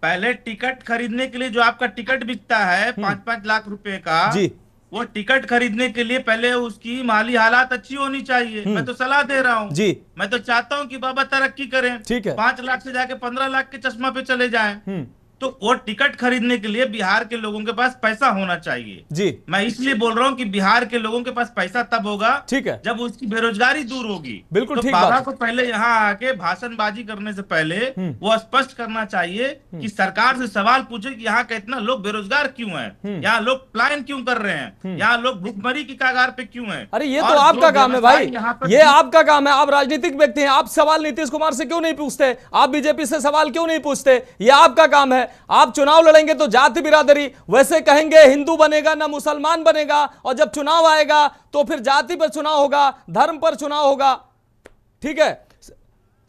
Speaker 9: पहले टिकट खरीदने के लिए जो आपका टिकट बिकता है 5-5 लाख रुपए का जी, वो टिकट खरीदने के लिए पहले उसकी माली हालात अच्छी होनी चाहिए। मैं तो सलाह दे रहा हूँ जी, मैं तो चाहता हूँ कि बाबा तरक्की करें, ठीक है, 5 लाख से जाके 15 लाख के चश्मा पे चले जाएं। तो वो टिकट खरीदने के लिए बिहार के लोगों के पास पैसा होना चाहिए जी। मैं इसलिए बोल रहा हूँ कि बिहार के लोगों के पास पैसा तब होगा, ठीक है, जब उसकी बेरोजगारी दूर होगी। बिल्कुल, तो बाबा को पहले यहाँ आके भाषणबाजी करने से पहले वो स्पष्ट करना चाहिए कि सरकार से सवाल पूछे कि यहाँ का इतना लोग बेरोजगार क्यों है, यहाँ लोग पलायन क्यों कर रहे हैं, यहाँ लोग भुखमरी की कगार पे क्यों है।
Speaker 1: अरे ये तो आपका काम है भाई, ये आपका काम है, आप राजनीतिक व्यक्ति हैं, आप सवाल नीतीश कुमार से क्यों नहीं पूछते, आप बीजेपी से सवाल क्यों नहीं पूछते? ये आपका काम है। आप चुनाव लड़ेंगे तो जाति बिरादरी, वैसे कहेंगे हिंदू बनेगा ना मुसलमान बनेगा, और जब चुनाव आएगा तो फिर जाति पर चुनाव होगा, धर्म पर चुनाव होगा। ठीक है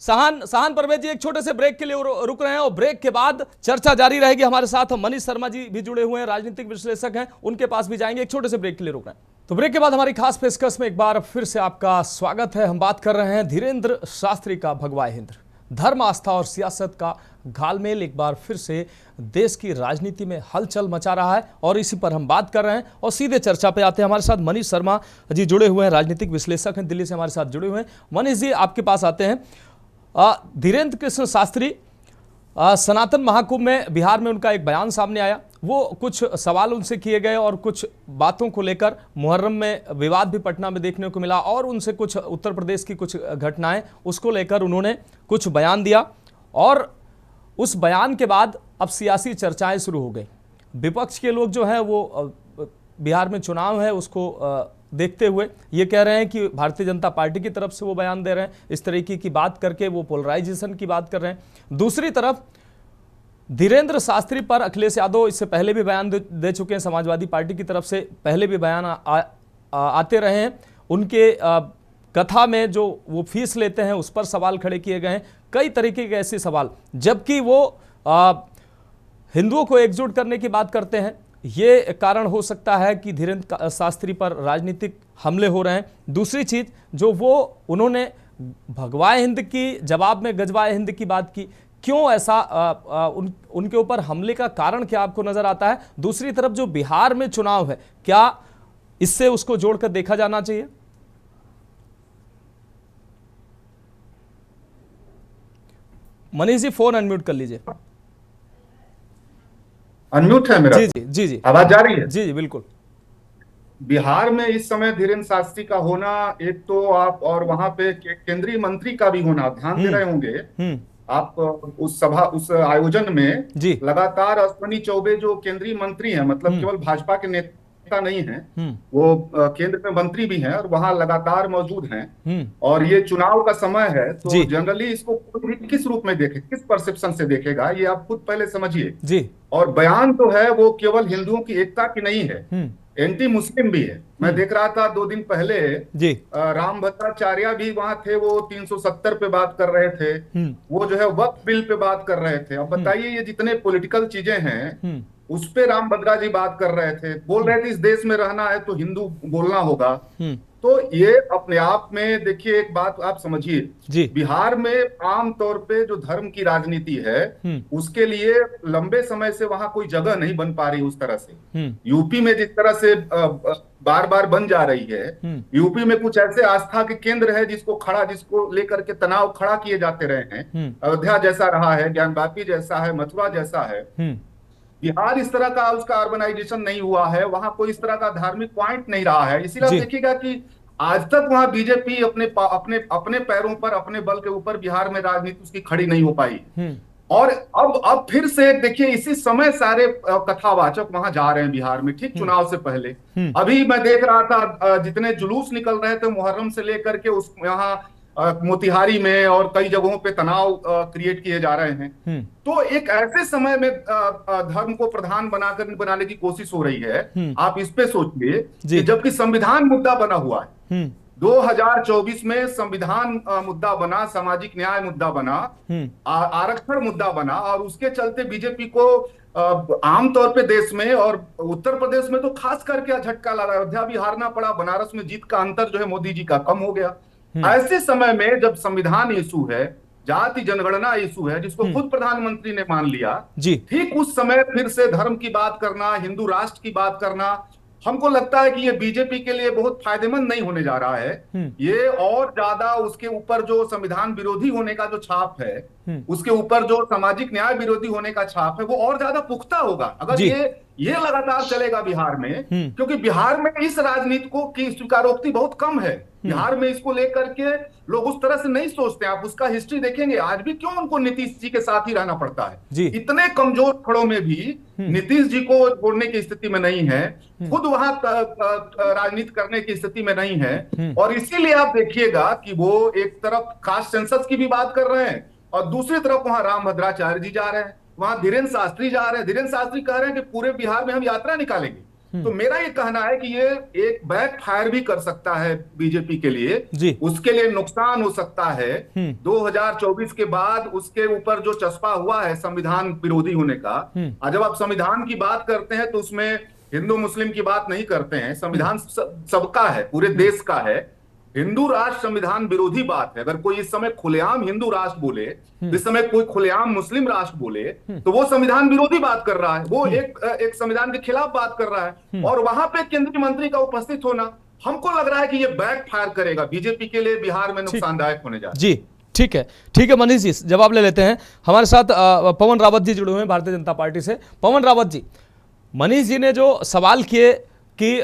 Speaker 1: सहान परवेज जी, एक छोटे से ब्रेक के लिए रुक रहे हैं, और ब्रेक के बाद चर्चा जारी रहेगी। हमारे साथ मनीष शर्मा जी भी जुड़े हुए हैं, राजनीतिक विश्लेषक हैं, उनके पास भी जाएंगे। एक छोटे से ब्रेक के लिए रुक रहे हैं। तो ब्रेक के बाद हमारी खास पेशकश में एक बार फिर से आपका स्वागत है। हम बात कर रहे हैं धीरेन्द्र शास्त्री का भगवाए हिंद, धर्म, आस्था और सियासत का घालमेल एक बार फिर से देश की राजनीति में हलचल मचा रहा है, और इसी पर हम बात कर रहे हैं। और सीधे चर्चा पे आते हैं। हमारे साथ मनीष शर्मा जी जुड़े हुए हैं, राजनीतिक विश्लेषक हैं, दिल्ली से हमारे साथ जुड़े हुए हैं। मनीष जी, आपके पास आते हैं। धीरेन्द्र कृष्ण शास्त्री, सनातन महाकुंभ में बिहार में उनका एक बयान सामने आया, वो कुछ सवाल उनसे किए गए और कुछ बातों को लेकर मुहर्रम में विवाद भी पटना में देखने को मिला, और उनसे कुछ उत्तर प्रदेश की कुछ घटनाएं, उसको लेकर उन्होंने कुछ बयान दिया, और उस बयान के बाद अब सियासी चर्चाएं शुरू हो गई। विपक्ष के लोग जो हैं वो बिहार में चुनाव है उसको देखते हुए ये कह रहे हैं कि भारतीय जनता पार्टी की तरफ से वो बयान दे रहे हैं, इस तरीके की बात करके वो पोलराइजेशन की बात कर रहे हैं। दूसरी तरफ धीरेन्द्र शास्त्री पर अखिलेश यादव इससे पहले भी बयान दे चुके हैं, समाजवादी पार्टी की तरफ से पहले भी बयान आते रहे हैं। उनके कथा में जो वो फीस लेते हैं उस पर सवाल खड़े किए गए हैं, कई तरीके के ऐसे सवाल, जबकि वो हिंदुओं को एकजुट करने की बात करते हैं। ये कारण हो सकता है कि धीरेन्द्र शास्त्री पर राजनीतिक हमले हो रहे हैं। दूसरी चीज जो वो उन्होंने भगवाए हिंद की जवाब में गजवाए हिंद की बात की, क्यों ऐसा उनके ऊपर हमले का कारण क्या आपको नजर आता है? दूसरी तरफ जो बिहार में चुनाव है, क्या इससे उसको जोड़कर देखा जाना चाहिए? मनीष जी, फोन अनम्यूट कर लीजिए।
Speaker 10: अनम्यूट है मेरा?
Speaker 1: जी जी जी जी,
Speaker 10: आवाज जा रही है?
Speaker 1: जी जी बिल्कुल।
Speaker 10: बिहार में इस समय धीरेन्द्र शास्त्री का होना, एक तो आप और वहां पे केंद्रीय मंत्री का भी होना, ध्यान दे रहे होंगे आप उस सभा, उस आयोजन में जी लगातार अश्विनी चौबे जो केंद्रीय मंत्री हैं, मतलब केवल भाजपा के नेता नहीं हैं, वो केंद्र में मंत्री भी हैं और वहां लगातार मौजूद हैं। और ये चुनाव का समय है, तो जनरली इसको किस रूप में देखे, किस परसेप्शन से देखेगा, ये आप खुद पहले समझिए जी। और बयान तो है वो केवल हिंदुओं की एकता की नहीं है, एंटी मुस्लिम भी है। मैं देख रहा था 2 दिन पहले
Speaker 1: जी
Speaker 10: राम भद्राचार्य भी वहां थे, वो 370 पे बात कर रहे थे, वो जो है वक्फ बिल पे बात कर रहे थे। अब बताइए ये जितने पॉलिटिकल चीजें हैं उस पे राम भद्रा जी बात कर रहे थे, बोल रहे थे इस देश में रहना है तो हिंदू बोलना होगा। तो ये अपने आप में देखिए एक बात आप समझिए, बिहार में आम तौर पे जो धर्म की राजनीति है उसके लिए लंबे समय से वहां कोई जगह नहीं बन पा रही उस तरह से। यूपी में जिस तरह से बार बार बन जा रही है, यूपी में कुछ ऐसे आस्था के केंद्र है जिसको लेकर के तनाव खड़ा किए जाते रहे हैं। अयोध्या जैसा रहा है, ज्ञानवापी जैसा है, मथुरा जैसा है। बिहार इस तरह का उसका अर्बनाइजेशन नहीं हुआ है, वहां कोई इस तरह का धार्मिक पॉइंट नहीं रहा है। इसीलिए आप देखिएगा कि आज तक वहां बीजेपी अपने पैरों पर, अपने बल के ऊपर बिहार में राजनीति उसकी खड़ी नहीं हो पाई। और अब फिर से देखिए इसी समय सारे कथावाचक वहां जा रहे हैं बिहार में, ठीक चुनाव से पहले। अभी मैं देख रहा था जितने जुलूस निकल रहे थे मुहर्रम से लेकर के उस यहाँ मोतिहारी में और कई जगहों पे तनाव क्रिएट किए जा रहे हैं। तो एक ऐसे समय में धर्म को प्रधान बनाने की कोशिश हो रही है। आप इस पे सोचिए कि जबकि संविधान मुद्दा बना हुआ है, 2024 में संविधान मुद्दा बना, सामाजिक न्याय मुद्दा बना, आरक्षण मुद्दा बना, और उसके चलते बीजेपी को आमतौर पे देश में और उत्तर प्रदेश में तो खास करके झटका लगा। अयोध्या भी हारना पड़ा, बनारस में जीत का अंतर जो है मोदी जी का कम हो गया। ऐसे समय में जब संविधान इशू है, जाति जनगणना इशू है, जिसको खुद प्रधानमंत्री ने मान लिया, ठीक उस समय फिर से धर्म की बात करना, हिंदू राष्ट्र की बात करना, हमको लगता है कि ये बीजेपी के लिए बहुत फायदेमंद नहीं होने जा रहा है। ये और ज्यादा उसके ऊपर जो संविधान विरोधी होने का जो छाप है, उसके ऊपर जो सामाजिक न्याय विरोधी होने का छाप है, वो और ज्यादा पुख्ता होगा अगर ये लगातार चलेगा बिहार में। क्योंकि बिहार में इस राजनीति की स्वीकारोक्ति बहुत कम है। बिहार में इसको लेकर के लोग उस तरह से नहीं सोचते। आप उसका हिस्ट्री देखेंगे, आज भी क्यों उनको नीतीश जी के साथ ही रहना पड़ता है। इतने कमजोर खड़ों में भी नीतीश जी को छोड़ने की स्थिति में नहीं है, खुद वहां राजनीति करने की स्थिति में नहीं है। और इसीलिए आप देखिएगा कि वो एक तरफ कास्ट सेंसस की भी बात कर रहे हैं और दूसरी तरफ वहां राम भद्राचार्य जी जा रहे हैं, वहां धीरेन्द्र शास्त्री जा रहे हैं। धीरेन्द्र शास्त्री कह रहे हैं कि पूरे बिहार में हम यात्रा निकालेंगे। तो मेरा ये कहना है कि ये एक बैक फायर भी कर सकता है बीजेपी के लिए, उसके लिए नुकसान हो सकता है। 2024 के बाद उसके ऊपर जो चस्पा हुआ है संविधान विरोधी होने का, और जब आप संविधान की बात करते हैं तो उसमें हिंदू मुस्लिम की बात नहीं करते हैं। संविधान सबका है, पूरे देश का है। हिंदू राष्ट्र संविधान विरोधी बात है। अगर कोई इस समय खुलेआम हिंदू राष्ट्र बोले, इस समय कोई खुलेआम मुस्लिम राष्ट्र बोले, तो वो संविधान विरोधी बात कर रहा है, वो एक संविधान के खिलाफ बात कर रहा है। और वहां पे केंद्रीय मंत्री का उपस्थित होना, हमको लग रहा है कि ये बैक फायर करेगा बीजेपी के लिए, बिहार में नुकसानदायक होने जा रहा है।
Speaker 1: जी ठीक है मनीष जी, जवाब ले लेते हैं। हमारे साथ पवन रावत जी जुड़े हुए हैं भारतीय जनता पार्टी से। पवन रावत जी, मनीष जी ने जो सवाल किए कि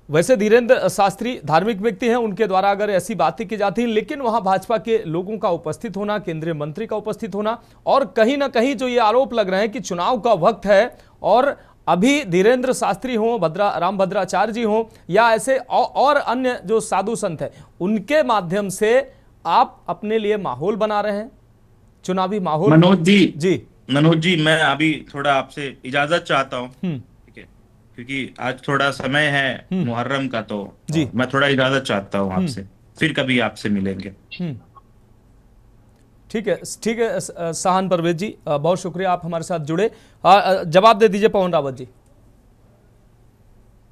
Speaker 1: वैसे धीरेन्द्र शास्त्री धार्मिक व्यक्ति हैं, उनके द्वारा अगर ऐसी बातें की जाती हैं, लेकिन वहां भाजपा के लोगों का उपस्थित होना, केंद्रीय मंत्री का उपस्थित होना, और कहीं ना कहीं जो ये आरोप लग रहे हैं कि चुनाव का वक्त है और अभी धीरेन्द्र शास्त्री हों, राम भद्राचार्य जी हों, या ऐसे और अन्य जो साधु संत हैं, उनके माध्यम से आप अपने लिए माहौल बना रहे हैं, चुनावी माहौल।
Speaker 9: मनोज जी मैं अभी थोड़ा आपसे इजाजत चाहता हूँ, क्योंकि आज थोड़ा समय है मुहर्रम का, तो मैं थोड़ा इजाजत चाहता हूँ आपसे, फिर कभी आपसे मिलेंगे।
Speaker 1: ठीक है सहान परवेज जी, बहुत शुक्रिया आप हमारे साथ जुड़े। जवाब दे दीजिए पवन रावत जी।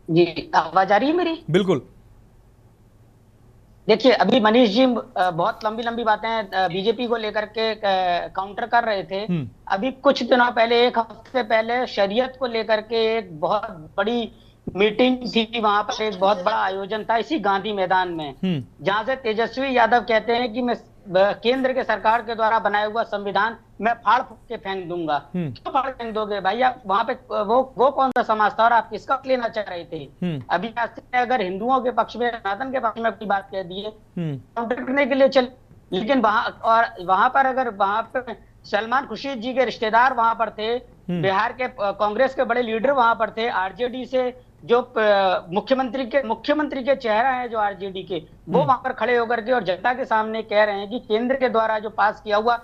Speaker 6: जी आवाज आ रही है मेरी?
Speaker 1: बिल्कुल।
Speaker 6: देखिए अभी मनीष जी बहुत लंबी लंबी बातें बीजेपी को लेकर के काउंटर कर रहे थे। अभी कुछ दिनों पहले, एक हफ्ते पहले, शरीयत को लेकर के एक बहुत बड़ी मीटिंग थी, वहां पर एक बहुत बड़ा आयोजन था इसी गांधी मैदान में, जहां से तेजस्वी यादव कहते हैं कि मैं केंद्र के सरकार के द्वारा बनाया हुआ संविधान मैं फाड़ फूक के फेंक दूंगा। क्यों फाड़ फेंक दोगे भाई? आप वहां पे वो कौन सा समाज था और आप किसका लेना चाह रहे थे? अभी अगर हिंदुओं के पक्ष में, सनातन के पक्ष में कोई बात कह दी है, काउंटर करने के लिए चल, लेकिन वहां पर अगर वहां पर सलमान खुर्शीद जी के रिश्तेदार वहां पर थे, बिहार के कांग्रेस के बड़े लीडर वहां पर थे, आरजेडी से जो मुख्यमंत्री के चेहरा है जो आरजेडी के, वो वहां पर खड़े होकर के और जनता के सामने कह रहे हैं कि केंद्र के द्वारा जो पास किया हुआ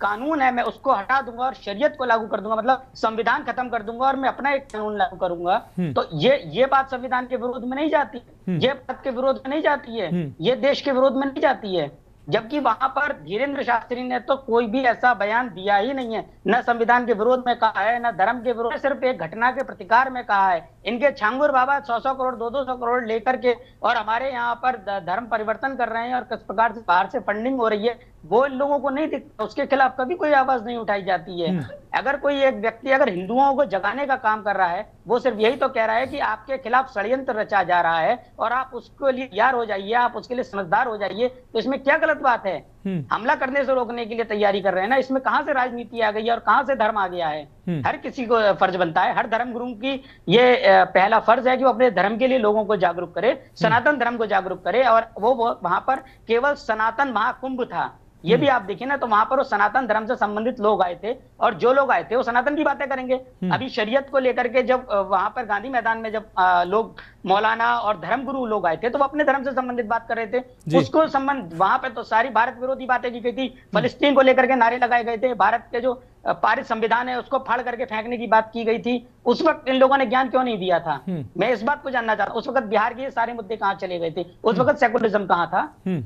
Speaker 6: कानून है मैं उसको हटा दूंगा और शरीयत को लागू कर दूंगा, मतलब संविधान खत्म कर दूंगा और मैं अपना एक कानून लागू करूंगा, तो ये बात संविधान के विरोध में नहीं जाती, ये बात के विरोध में नहीं जाती है, ये देश के विरोध में नहीं जाती है। जबकि वहां पर धीरेन्द्र शास्त्री ने तो कोई भी ऐसा बयान दिया ही नहीं है, न संविधान के विरोध में कहा है, न धर्म के विरोध, सिर्फ एक घटना के प्रतिकार में कहा है। इनके छांगुर बाबा 100-100 करोड़ 200 करोड़ लेकर के और हमारे यहाँ पर धर्म परिवर्तन कर रहे हैं और किस प्रकार से बाहर से फंडिंग हो रही है, वो इन लोगों को नहीं दिखता, उसके खिलाफ कभी कोई आवाज नहीं उठाई जाती है। अगर कोई एक व्यक्ति अगर हिंदुओं को जगाने का काम कर रहा है, वो सिर्फ यही तो कह रहा है कि आपके खिलाफ षड्यंत्र रचा जा रहा है और आप उसके लिए तैयार हो जाइए, आप उसके लिए समझदार हो जाइए, तो इसमें क्या गलत बात है? हमला करने से रोकने के लिए तैयारी कर रहे हैं ना, इसमें कहां से राजनीति आ गई है और कहां से धर्म आ गया है? हर किसी को फर्ज बनता है, हर धर्म गुरु की ये पहला फर्ज है कि वो अपने धर्म के लिए लोगों को जागरूक करे, सनातन धर्म को जागरूक करे। और वो वहां पर केवल सनातन महाकुंभ था, ये भी आप देखिए ना, तो वहां पर वो सनातन धर्म से संबंधित लोग आए थे और जो लोग आए थे वो सनातन की बातें करेंगे। अभी शरीयत को लेकर के जब वहां पर गांधी मैदान में जब लोग मौलाना और धर्मगुरु लोग आए थे तो वो अपने धर्म से संबंधित बात कर रहे थे, उसको संबंध वहां पे तो सारी भारत विरोधी बातें की गई थी, फलस्तीन को लेकर के नारे लगाए गए थे, भारत के जो पारित संविधान है उसको फाड़ करके फेंकने की बात की गई थी। उस वक्त इन लोगों ने ज्ञान क्यों नहीं दिया था? मैं इस बात को जानना चाहता हूँ, उस वक्त बिहार के ये सारे मुद्दे कहाँ चले गए थे? उस वक्त सेकुलरिज्म कहाँ था?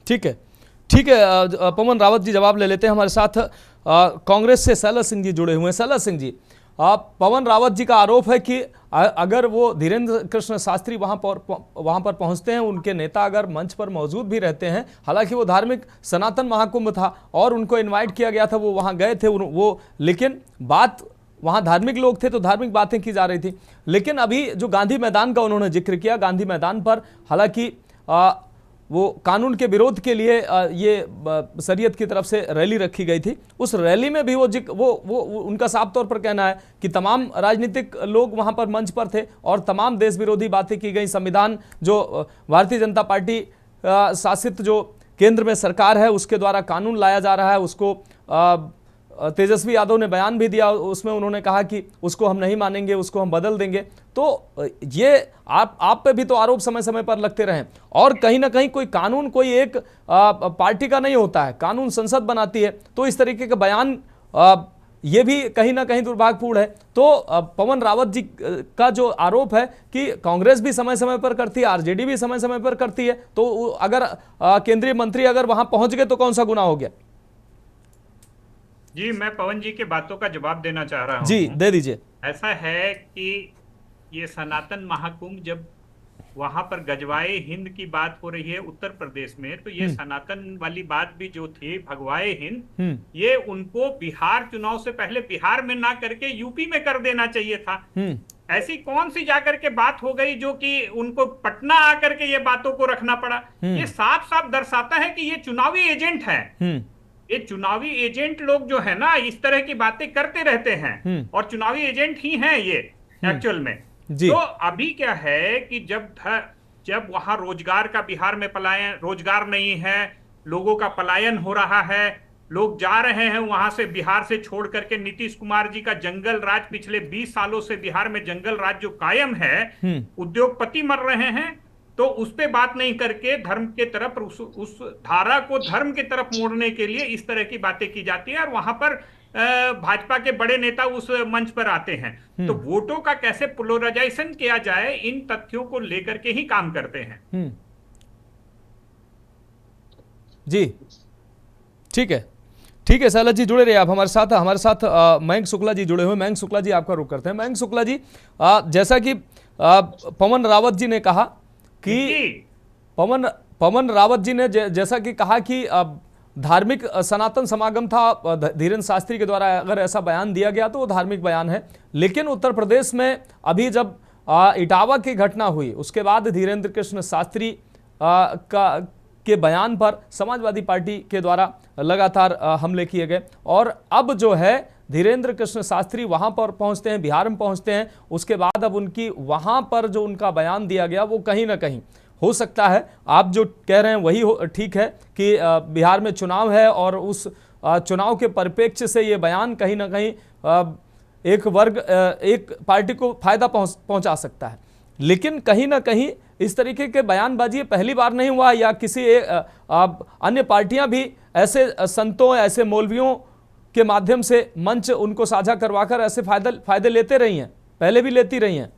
Speaker 1: ठीक है, ठीक है। पवन रावत जी जवाब ले लेते हैं। हमारे साथ कांग्रेस से सैलर सिंह जी जुड़े हुए हैं। सैलर सिंह जी, पवन रावत जी का आरोप है कि अगर वो धीरेन्द्र कृष्ण शास्त्री वहां पर पहुंचते हैं, उनके नेता अगर मंच पर मौजूद भी रहते हैं, हालांकि वो धार्मिक सनातन महाकुंभ था और उनको इनवाइट किया गया था, वो वहां गए थे वो, लेकिन बात वहाँ धार्मिक लोग थे तो धार्मिक बातें की जा रही थी। लेकिन अभी जो गांधी मैदान का उन्होंने जिक्र किया, गांधी मैदान पर हालांकि वो कानून के विरोध के लिए ये शरीयत की तरफ से रैली रखी गई थी, उस रैली में भी वो उनका साफ तौर पर कहना है कि तमाम राजनीतिक लोग वहां पर मंच पर थे और तमाम देश विरोधी बातें की गई। संविधान जो भारतीय जनता पार्टी शासित जो केंद्र में सरकार है उसके द्वारा कानून लाया जा रहा है, उसको तेजस्वी यादव ने बयान भी दिया, उसमें उन्होंने कहा कि उसको हम नहीं मानेंगे, उसको हम बदल देंगे। तो ये आप पे भी तो आरोप समय समय पर लगते रहे और कहीं ना कहीं कोई कानून कोई एक पार्टी का नहीं होता है, कानून संसद बनाती है, तो इस तरीके का बयान ये भी कहीं ना कहीं दुर्भाग्यपूर्ण है। तो पवन रावत जी का जो आरोप है कि कांग्रेस भी समय समय पर करती है, आरजेडी भी समय समय पर करती है, तो अगर केंद्रीय मंत्री अगर वहां पहुंच गए तो कौन सा गुनाह हो गया?
Speaker 8: जी, मैं पवन जी के बातों का जवाब देना चाह रहा हूँ।
Speaker 1: जी, दे दीजिए।
Speaker 8: ऐसा है कि ये सनातन महाकुंभ जब वहां पर गजवाए हिंद की बात हो रही है उत्तर प्रदेश में, तो ये सनातन वाली बात भी जो थी भगवाए हिंद, ये उनको बिहार चुनाव से पहले बिहार में ना करके यूपी में कर देना चाहिए था। ऐसी कौन सी जाकर के बात हो गई जो कि उनको पटना आकर के ये बातों को रखना पड़ा? ये साफ साफ दर्शाता है कि ये चुनावी एजेंट है। ये चुनावी एजेंट लोग जो है ना इस तरह की बातें करते रहते हैं और चुनावी एजेंट ही हैं ये एक्चुअल में। तो अभी क्या है कि जब वहां रोजगार का बिहार में पलायन, रोजगार नहीं है, लोगों का पलायन हो रहा है, लोग जा रहे हैं वहां से बिहार से छोड़ करके। नीतीश कुमार जी का जंगल राज, पिछले 20 सालों से बिहार में जंगल राज जो कायम है, उद्योगपति मर रहे हैं, तो उस पे बात नहीं करके धर्म के तरफ उस धारा को धर्म की तरफ मोड़ने के लिए इस तरह की बातें की जाती है और वहां पर भाजपा के बड़े नेता उस मंच पर आते हैं। तो वोटों का कैसे पोलराइजेशन किया जाए, इन तथ्यों को लेकर के ही काम करते हैं। जी
Speaker 1: ठीक है, ठीक है। सैलर जी जुड़े रहिए आप हमारे साथ मयंक शुक्ला जी जुड़े हुए। मयंक शुक्ला जी आपका रुख करते हैं। मयंक शुक्ला जी, जैसा कि पवन रावत जी ने कहा कि पवन रावत जी ने जैसा कि कहा कि धार्मिक सनातन समागम था धीरेन्द्र शास्त्री के द्वारा, अगर ऐसा बयान दिया गया तो वो धार्मिक बयान है। लेकिन उत्तर प्रदेश में अभी जब इटावा की घटना हुई उसके बाद धीरेन्द्र कृष्ण शास्त्री के बयान पर समाजवादी पार्टी के द्वारा लगातार हमले किए गए और अब जो है धीरेन्द्र कृष्ण शास्त्री वहां पर पहुंचते हैं, बिहार में पहुंचते हैं, उसके बाद अब उनकी वहां पर जो उनका बयान दिया गया वो कहीं ना कहीं हो सकता है आप जो कह रहे हैं वही ठीक है कि बिहार में चुनाव है और उस चुनाव के परिप्रेक्ष्य से ये बयान कहीं ना कहीं एक पार्टी को फायदा पहुंचा सकता है। लेकिन कहीं ना कहीं इस तरीके के बयानबाजी पहली बार नहीं हुआ या किसी अन्य पार्टियां भी ऐसे संतों, ऐसे मौलवियों के माध्यम से मंच उनको साझा करवाकर ऐसे फायदे लेते रही हैं, पहले भी लेती रही हैं।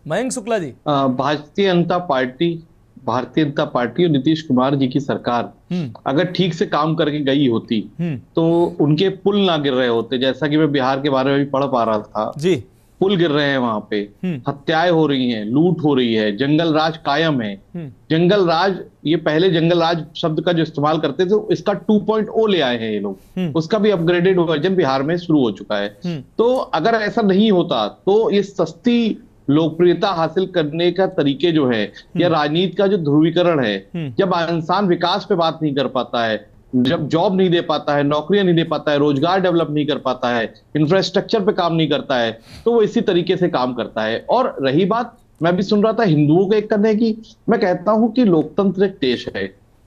Speaker 1: मयंक शुक्ला जी,
Speaker 7: भारतीय जनता पार्टी और नीतीश कुमार जी की सरकार अगर ठीक से काम करके गई होती तो उनके पुल ना गिर रहे होते। जैसा कि मैं बिहार के बारे में भी पढ़ पा रहा था
Speaker 1: जी,
Speaker 7: पुल गिर रहे हैं वहां पे, हत्याएं हो रही हैं, लूट हो रही है, जंगल राज कायम है। जंगल राज, ये पहले जंगल राज शब्द का जो इस्तेमाल करते थे इसका 2.0 ले आए हैं ये लोग, उसका भी अपग्रेडेड वर्जन बिहार में शुरू हो चुका है। तो अगर ऐसा नहीं होता तो ये सस्ती लोकप्रियता हासिल करने का तरीके जो है या राजनीति का जो ध्रुवीकरण है, जब इंसान विकास पे बात नहीं कर पाता है, जब जॉब नहीं दे पाता है, नौकरियां नहीं दे पाता है, रोजगार डेवलप नहीं कर पाता है, इंफ्रास्ट्रक्चर पे काम नहीं करता है, तो वो इसी तरीके से काम करता है। और रही बात, मैं भी सुन रहा था हिंदुओं को एक करने की, मैं कहता हूं कि लोकतंत्र एक देश है,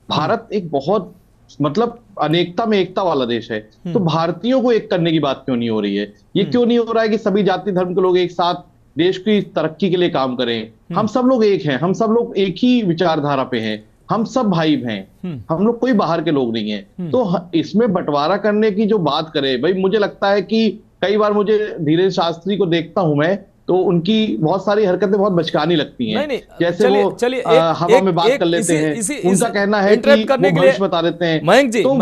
Speaker 7: भारत एक बहुत मतलब अनेकता में एकता वाला देश है, तो भारतीयों को एक करने की बात क्यों नहीं हो रही है? ये क्यों नहीं हो रहा है कि सभी जाति धर्म के लोग एक साथ देश की तरक्की के लिए काम करें? हम सब लोग एक हैं, हम सब लोग एक ही विचारधारा पे हैं, हम सब भाई हैं, हम लोग कोई बाहर के लोग नहीं हैं। तो इसमें बंटवारा करने की जो बात करे, भाई मुझे लगता है कि कई बार मुझे धीरेन्द्र शास्त्री को देखता हूं मैं, तो उनकी बहुत सारी हरकतें बहुत बचकानी लगती हैं।
Speaker 1: नहीं,
Speaker 7: जैसे
Speaker 1: चलिए,
Speaker 7: वो
Speaker 1: चलिए,
Speaker 7: हवा में बात कर लेते हैं, उनका कहना है कि वो भविष्य बता देते हैं।
Speaker 1: मयंक जी,
Speaker 7: तो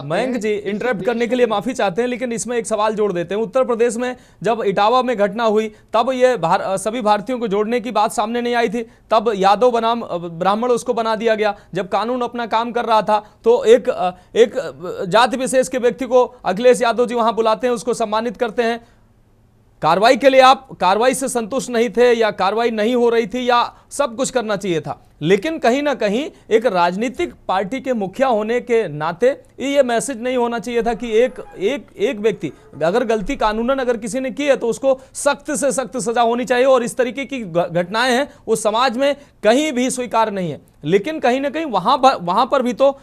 Speaker 1: मयंक जी इंटरप्ट करने के लिए माफी चाहते हैं, लेकिन इसमें एक सवाल जोड़ देते हैं। उत्तर प्रदेश में जब इटावा में घटना हुई तब ये सभी भारतीयों को जोड़ने की बात सामने नहीं आई थी, तब यादव बनाम ब्राह्मण उसको बना दिया गया। जब कानून अपना काम कर रहा था तो एक जाति विशेष के व्यक्ति को अखिलेश यादव जी वहां बुलाते हैं, उसको सम्मानित करते हैं। कार्रवाई के लिए आप कार्रवाई से संतुष्ट नहीं थे, या कार्रवाई नहीं हो रही थी, या सब कुछ करना चाहिए था, लेकिन कहीं ना कहीं एक राजनीतिक पार्टी के मुखिया होने के नाते ये मैसेज नहीं होना चाहिए था कि एक व्यक्ति अगर गलती कानूनन अगर किसी ने की है तो उसको सख्त से सख्त सजा होनी चाहिए, और इस तरीके की घटनाएं हैं वो समाज में कहीं भी स्वीकार नहीं है। लेकिन कहीं ना कहीं वहां पर भी तो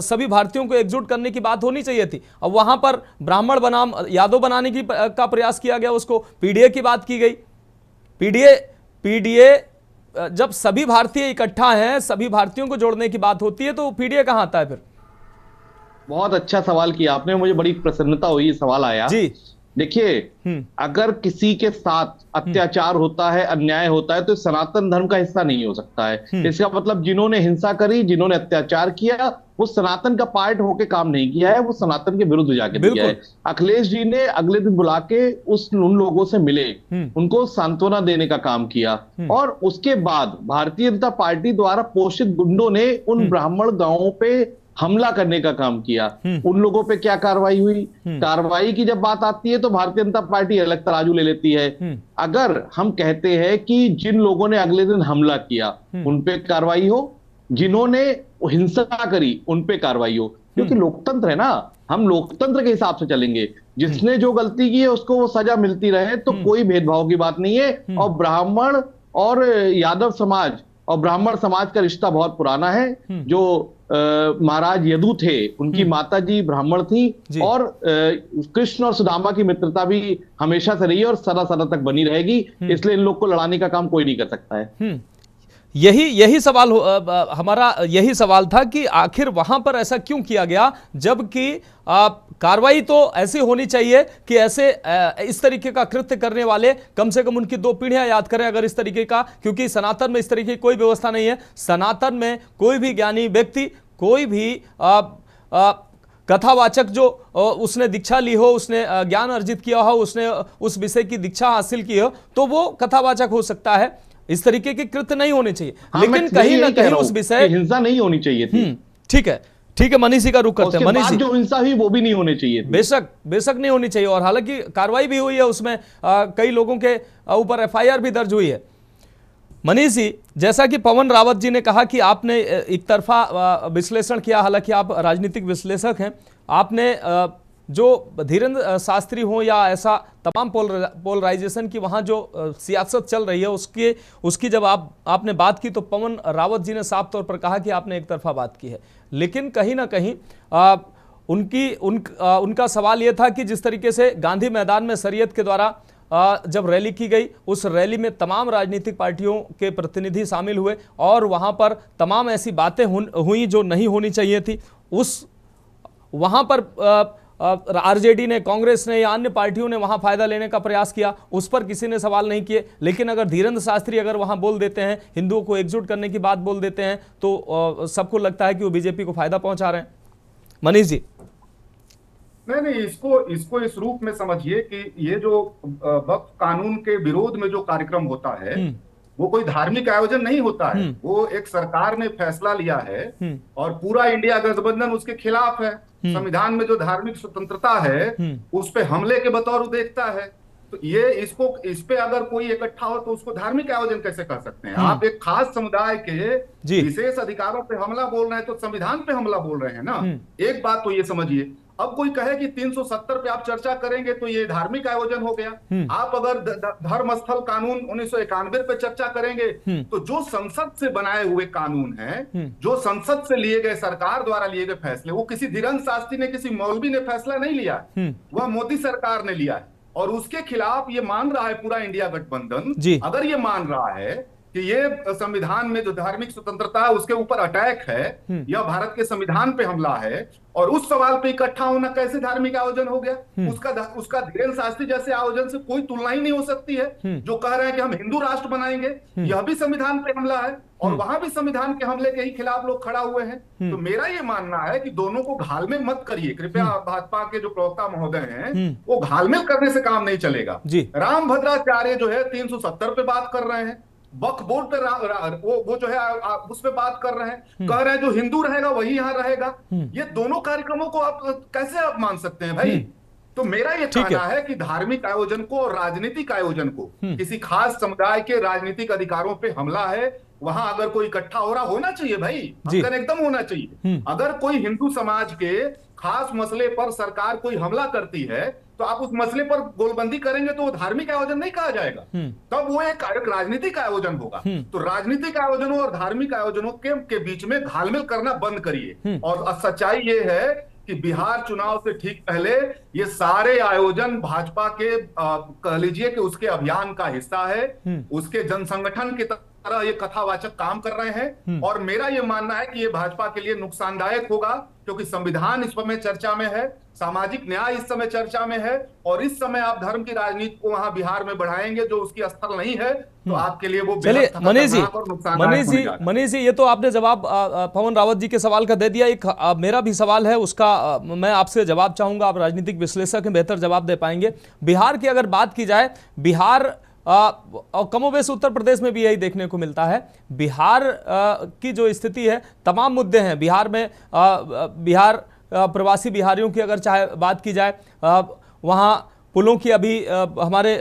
Speaker 1: सभी भारतीयों को एकजुट करने की बात होनी चाहिए थी। अब वहां पर ब्राह्मण बनाम यादव बनाने का प्रयास किया गया, उसको पीडीए की बात की गई। पीडीए जब सभी भारतीय इकट्ठा हैं, सभी भारतीयों को जोड़ने की बात होती है, तो पीडीए कहां आता है फिर?
Speaker 7: बहुत अच्छा सवाल किया आपने, मुझे बड़ी प्रसन्नता हुई ये सवाल आया जी। देखिए, अगर किसी के साथ अत्याचार होता है, अन्याय होता है, तो सनातन धर्म का हिस्सा नहीं हो सकता है। इसका मतलब जिन्होंने हिंसा करी, जिन्होंने अत्याचार किया, वो सनातन का पार्ट होके काम नहीं किया है, वो सनातन के विरुद्ध जाके किया है। अखिलेश जी ने अगले दिन बुला के उन लोगों से मिले, उनको सांत्वना देने का काम किया, और उसके बाद भारतीय जनता पार्टी द्वारा पोषित गुंडों ने उन ब्राह्मण गांवों पे हमला करने का काम किया। उन लोगों पे क्या कार्रवाई हुई? कार्रवाई की जब बात आती है तो भारतीय जनता पार्टी अलग तराजू ले लेती है। अगर हम कहते हैं कि जिन लोगों ने अगले दिन हमला किया उन पे कार्रवाई हो, जिन्होंने हिंसा करी उन पे कार्रवाई हो, क्योंकि लोकतंत्र है ना, हम लोकतंत्र के हिसाब से चलेंगे। जिसने जो गलती की है उसको वो सजा मिलती रहे, तो कोई भेदभाव की बात नहीं है। और ब्राह्मण और यादव समाज और ब्राह्मण समाज का रिश्ता बहुत पुराना है। जो महाराज यदु थे, उनकी माता जी ब्राह्मण थी, और कृष्ण और सुदामा की मित्रता भी हमेशा से रही है और सदा सदा तक बनी रहेगी। इसलिए इन लोग को लड़ाने का काम कोई नहीं कर सकता है।
Speaker 1: यही सवाल हमारा यही सवाल था कि आखिर वहां पर ऐसा क्यों किया गया, जबकि कार्रवाई तो ऐसी होनी चाहिए कि ऐसे इस तरीके का कृत्य करने वाले कम से कम उनकी 2 पीढ़ियां याद करें अगर इस तरीके का, क्योंकि सनातन में इस तरीके की कोई व्यवस्था नहीं है। सनातन में कोई भी ज्ञानी व्यक्ति, कोई भी कथावाचक जो उसने दीक्षा ली हो, उसने ज्ञान अर्जित किया हो, उसने उस विषय की दीक्षा हासिल की हो, तो वो कथावाचक हो सकता है। इस तरीके के कृत्य नहीं होने चाहिए। लेकिन कहीं ना कहीं उस विषय
Speaker 7: हिंसा नहीं होनी चाहिए थी।
Speaker 1: ठीक है, मनीष जी का रुख करते हैं। मनीष जी,
Speaker 7: जो हिंसा हुई वो भी नहीं होनी चाहिए थी।
Speaker 1: बेशक नहीं होनी चाहिए, और हालांकि कार्रवाई भी हुई है, उसमें कई लोगों के ऊपर एफआईआर भी दर्ज हुई है। मनीष जी, जैसा कि पवन रावत जी ने कहा कि आपने एक तरफा विश्लेषण किया, हालांकि आप राजनीतिक विश्लेषक हैं, आपने जो धीरेन्द्र शास्त्री हो या ऐसा तमाम पोलराइजेशन की वहाँ जो सियासत चल रही है उसकी जब आपने बात की, तो पवन रावत जी ने साफ तौर पर कहा कि आपने एक तरफा बात की है। लेकिन कहीं ना कहीं उनका सवाल यह था कि जिस तरीके से गांधी मैदान में शरीयत के द्वारा जब रैली की गई, उस रैली में तमाम राजनीतिक पार्टियों के प्रतिनिधि शामिल हुए और वहां पर तमाम ऐसी बातें हुई जो नहीं होनी चाहिए थी। वहां पर आरजेडी ने, कांग्रेस ने या अन्य पार्टियों ने वहां फायदा लेने का प्रयास किया, उस पर किसी ने सवाल नहीं किए। लेकिन अगर धीरेन्द्र शास्त्री अगर वहां बोल देते हैं, हिंदुओं को एकजुट करने की बात बोल देते हैं, तो सबको लगता है कि वो बीजेपी को फायदा पहुंचा रहे हैं। मनीष जी।
Speaker 10: नहीं, इसको इस रूप में समझिए कि ये जो वक्फ कानून के विरोध में जो कार्यक्रम होता है वो कोई धार्मिक आयोजन नहीं होता है। वो एक सरकार ने फैसला लिया है और पूरा इंडिया गठबंधन उसके खिलाफ है। संविधान में जो धार्मिक स्वतंत्रता है उस पे हमले के बतौर देखता है। तो ये इस पे अगर कोई इकट्ठा हो तो उसको धार्मिक आयोजन कैसे कर सकते हैं? आप एक खास समुदाय के विशेष अधिकारों पे हमला बोल रहे हैं तो संविधान पे हमला बोल रहे हैं ना। एक बात तो ये समझिए, अब कोई कहे कि 370 पे आप चर्चा करेंगे तो ये धार्मिक आयोजन हो गया। आप अगर धर्म स्थल कानून 1991 पे चर्चा करेंगे तो जो संसद से बनाए हुए कानून हैं, जो संसद से लिए गए, सरकार द्वारा लिए गए फैसले, वो किसी धीरेन्द्र शास्त्री ने, किसी मौलवी ने फैसला नहीं लिया, वह मोदी सरकार ने लिया है। और उसके खिलाफ ये मान रहा है पूरा इंडिया गठबंधन। अगर ये मान रहा है कि ये संविधान में जो धार्मिक स्वतंत्रता है उसके ऊपर अटैक है, यह भारत के संविधान पे हमला है, और उस सवाल पे इकट्ठा होना कैसे धार्मिक आयोजन हो गया? उसका धीरेन्द्र शास्त्री जैसे आयोजन से कोई तुलना ही नहीं हो सकती है। जो कह रहे हैं कि हम हिंदू राष्ट्र बनाएंगे, यह भी संविधान पे हमला है और वहां भी संविधान के हमले के ही खिलाफ लोग खड़ा हुए हैं। तो मेरा ये मानना है कि दोनों को घालमेल मत करिए कृपया। भाजपा के जो प्रवक्ता महोदय हैं वो घालमेल करने से काम नहीं चलेगा। राम भद्राचार्य जो है 370 पे बात कर रहे हैं, वक्फ बोर्ड पे वो जो है उस पे बात कर रहे हैं, कह रहे हैं जो हिंदू रहेगा वही यहाँ रहेगा। ये दोनों कार्यक्रमों को आप कैसे आप मान सकते हैं भाई? तो मेरा ये कहना है कि धार्मिक आयोजन को और राजनीतिक आयोजन को, किसी खास समुदाय के राजनीतिक अधिकारों पे हमला है, वहां अगर कोई इकट्ठा हो रहा होना चाहिए भाई, एकदम होना चाहिए। अगर कोई हिंदू समाज के खास मसले पर सरकार कोई हमला करती है तो आप उस मसले पर गोलबंदी करेंगे तो वो धार्मिक आयोजन नहीं कहा जाएगा, तब वो एक राजनीतिक आयोजन होगा। तो राजनीतिक आयोजनों और धार्मिक आयोजनों के बीच में घालमेल करना बंद करिए। और सच्चाई ये है कि बिहार चुनाव से ठीक पहले ये सारे आयोजन भाजपा के कह लीजिए कि उसके अभियान का हिस्सा है, उसके जनसंगठन की तरह ये कथावाचक काम कर रहे हैं। और मेरा ये मानना है कि ये भाजपा के लिए नुकसानदायक होगा, क्योंकि संविधान इस समय चर्चा में है, सामाजिक न्याय इस समय चर्चा में है, और इस समय आप धर्म की राजनीति को वहां बिहार में बढ़ाएंगे जो उसकी स्थल नहीं है, तो आपके लिए वो
Speaker 1: चलिए मनीष जी, ये तो आपने जवाब पवन रावत जी के सवाल का दे दिया। एक मेरा भी सवाल है, उसका मैं आपसे जवाब चाहूंगा। आप राजनीतिक विश्लेषक हैं, बेहतर जवाब दे पाएंगे। बिहार की अगर बात की जाए, बिहार और कमोबेश उत्तर प्रदेश में भी यही देखने को मिलता है। बिहार की जो स्थिति है, तमाम मुद्दे हैं बिहार में। बिहार प्रवासी बिहारियों की अगर चाहे बात की जाए, वहाँ पुलों की अभी हमारे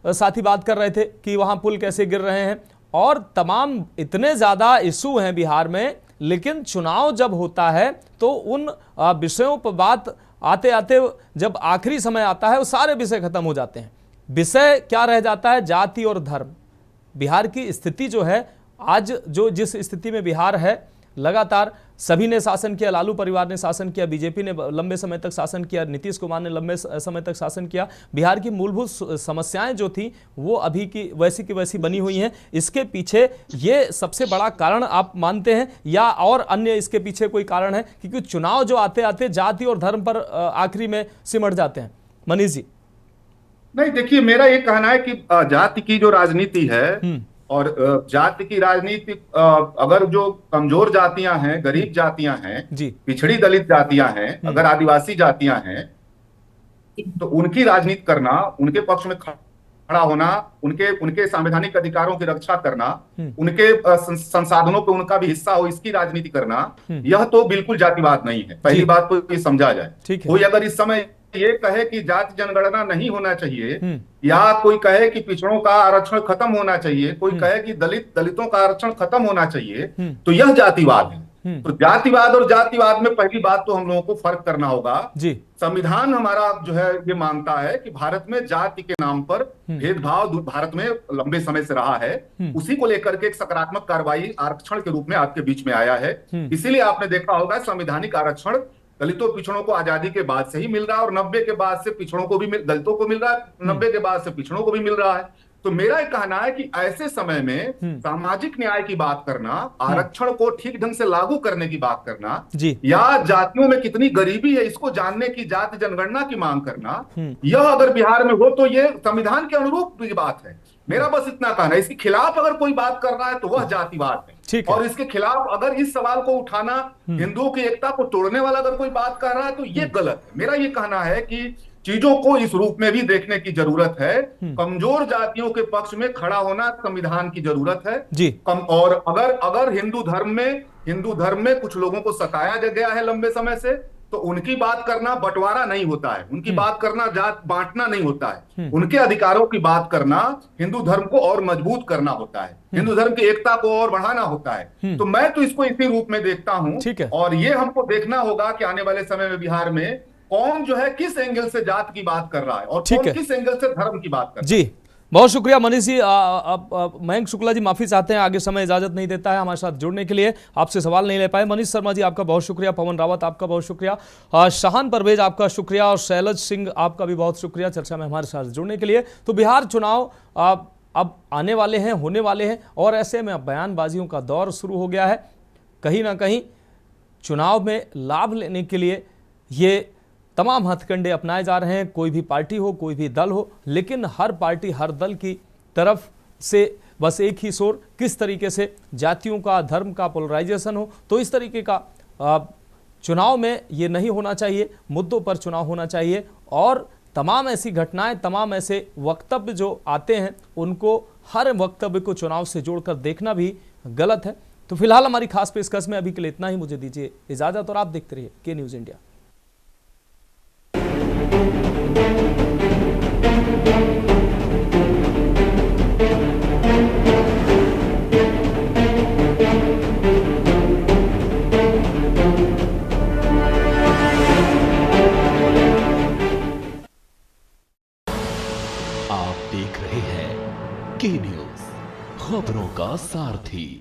Speaker 1: साथी बात कर रहे थे कि वहाँ पुल कैसे गिर रहे हैं, और तमाम इतने ज़्यादा इशू हैं बिहार में। लेकिन चुनाव जब होता है तो उन विषयों पर बात आते आते जब आखिरी समय आता है वो सारे विषय खत्म हो जाते हैं। विषय क्या रह जाता है? जाति और धर्म। बिहार की स्थिति जो है आज, जो जिस स्थिति में बिहार है, लगातार सभी ने शासन किया, लालू परिवार ने शासन किया, बीजेपी ने लंबे समय तक शासन किया, नीतीश कुमार ने लंबे समय तक शासन किया। बिहार की मूलभूत समस्याएं जो थी वो अभी की वैसी बनी हुई हैं। इसके पीछे ये सबसे बड़ा कारण आप मानते हैं, या और अन्य इसके पीछे कोई कारण है? क्योंकि चुनाव जो आते आते जाति और धर्म पर आखिरी में सिमट जाते हैं। मनीष जी।
Speaker 10: नहीं, देखिए, मेरा ये कहना है कि जाति की जो राजनीति है और जाति की राजनीति, अगर जो कमजोर जातियां हैं, गरीब जातियां हैं, पिछड़ी दलित जातियां हैं, अगर आदिवासी जातियां हैं, तो उनकी राजनीति करना, उनके पक्ष में खड़ा होना, उनके संवैधानिक अधिकारों की रक्षा करना, उनके संसाधनों पे उनका भी हिस्सा हो, इसकी राजनीति करना, यह तो बिल्कुल जातिवाद नहीं है। पहली बात तो ये समझा जाए। कोई अगर इस समय ये कहे कि जाति जनगणना नहीं होना चाहिए, या कोई कहे कि पिछड़ों का आरक्षण खत्म होना चाहिए, कोई कहे कि दलितों का आरक्षण खत्म होना चाहिए, तो यह जातिवाद है। तो जातिवाद और जातिवाद में पहली बात तो हम लोगों को फर्क करना होगा। संविधान हमारा जो है ये मानता है कि भारत में जाति के नाम पर भेदभाव भारत में लंबे समय से रहा है। उसी को लेकर के एक सकारात्मक कार्रवाई आरक्षण के रूप में आपके बीच में आया है। इसीलिए आपने देखा होगा संवैधानिक आरक्षण दलितों पिछड़ों को आजादी के बाद से ही मिल रहा है, और 90 के बाद से पिछड़ों को भी दलितों को मिल रहा है, 90 के बाद से पिछड़ों को भी मिल रहा है। तो मेरा ये कहना है कि ऐसे समय में सामाजिक न्याय की बात करना, आरक्षण को ठीक ढंग से लागू करने की बात करना, या जातियों में कितनी गरीबी है इसको जानने की जाति जनगणना की मांग करना, यह अगर बिहार में हो तो ये संविधान के अनुरूप की बात है। मेरा बस इतना कहना है। इसके खिलाफ अगर कोई बात कर रहा है तो वह जातिवाद है, और इसके खिलाफ अगर इस सवाल को उठाना, हिंदुओं की एकता को तोड़ने वाला अगर कोई बात कर रहा है तो ये गलत है। मेरा ये कहना है कि चीजों को इस रूप में भी देखने की जरूरत है। कमजोर जातियों के पक्ष में खड़ा होना संविधान की जरूरत है। और अगर हिंदू धर्म में कुछ लोगों को सताया गया है लंबे समय से, तो उनकी बात करना बंटवारा नहीं होता है, उनकी बात करना जात बांटना नहीं होता है, उनके अधिकारों की बात करना हिंदू धर्म को और मजबूत करना होता है, हिंदू धर्म की एकता को और बढ़ाना होता है। तो मैं तो इसको इसी रूप में देखता हूं, और ये हमको देखना होगा कि आने वाले समय में बिहार में कौन जो है किस एंगल से जात की बात कर रहा है और कौन किस एंगल से धर्म की बात कर रहा है।
Speaker 1: जी, बहुत शुक्रिया मनीष जी। मयंक शुक्ला जी माफी चाहते हैं, आगे समय इजाजत नहीं देता है हमारे साथ जुड़ने के लिए, आपसे सवाल नहीं ले पाए। मनीष शर्मा जी आपका बहुत शुक्रिया, पवन रावत आपका बहुत शुक्रिया, शाहान परवेज आपका शुक्रिया, और शैलज सिंह आपका भी बहुत शुक्रिया चर्चा में हमारे साथ जुड़ने के लिए। तो बिहार चुनाव अब आने वाले हैं, होने वाले हैं, और ऐसे में अब बयानबाजियों का दौर शुरू हो गया है। कहीं ना कहीं चुनाव में लाभ लेने के लिए ये तमाम हथकंडे अपनाए जा रहे हैं, कोई भी पार्टी हो, कोई भी दल हो, लेकिन हर पार्टी हर दल की तरफ से बस एक ही शोर, किस तरीके से जातियों का, धर्म का पोलराइजेशन हो। तो इस तरीके का चुनाव में ये नहीं होना चाहिए, मुद्दों पर चुनाव होना चाहिए, और तमाम ऐसी घटनाएं, तमाम ऐसे वक्तव्य जो आते हैं उनको, हर वक्तव्य को चुनाव से जोड़कर देखना भी गलत है। तो फिलहाल हमारी खास पेशकश में अभी के लिए इतना ही, मुझे दीजिए इजाजत, और आप देखते रहिए के न्यूज़ इंडिया।
Speaker 11: आप देख रहे हैं के न्यूज़, खबरों का सारथी।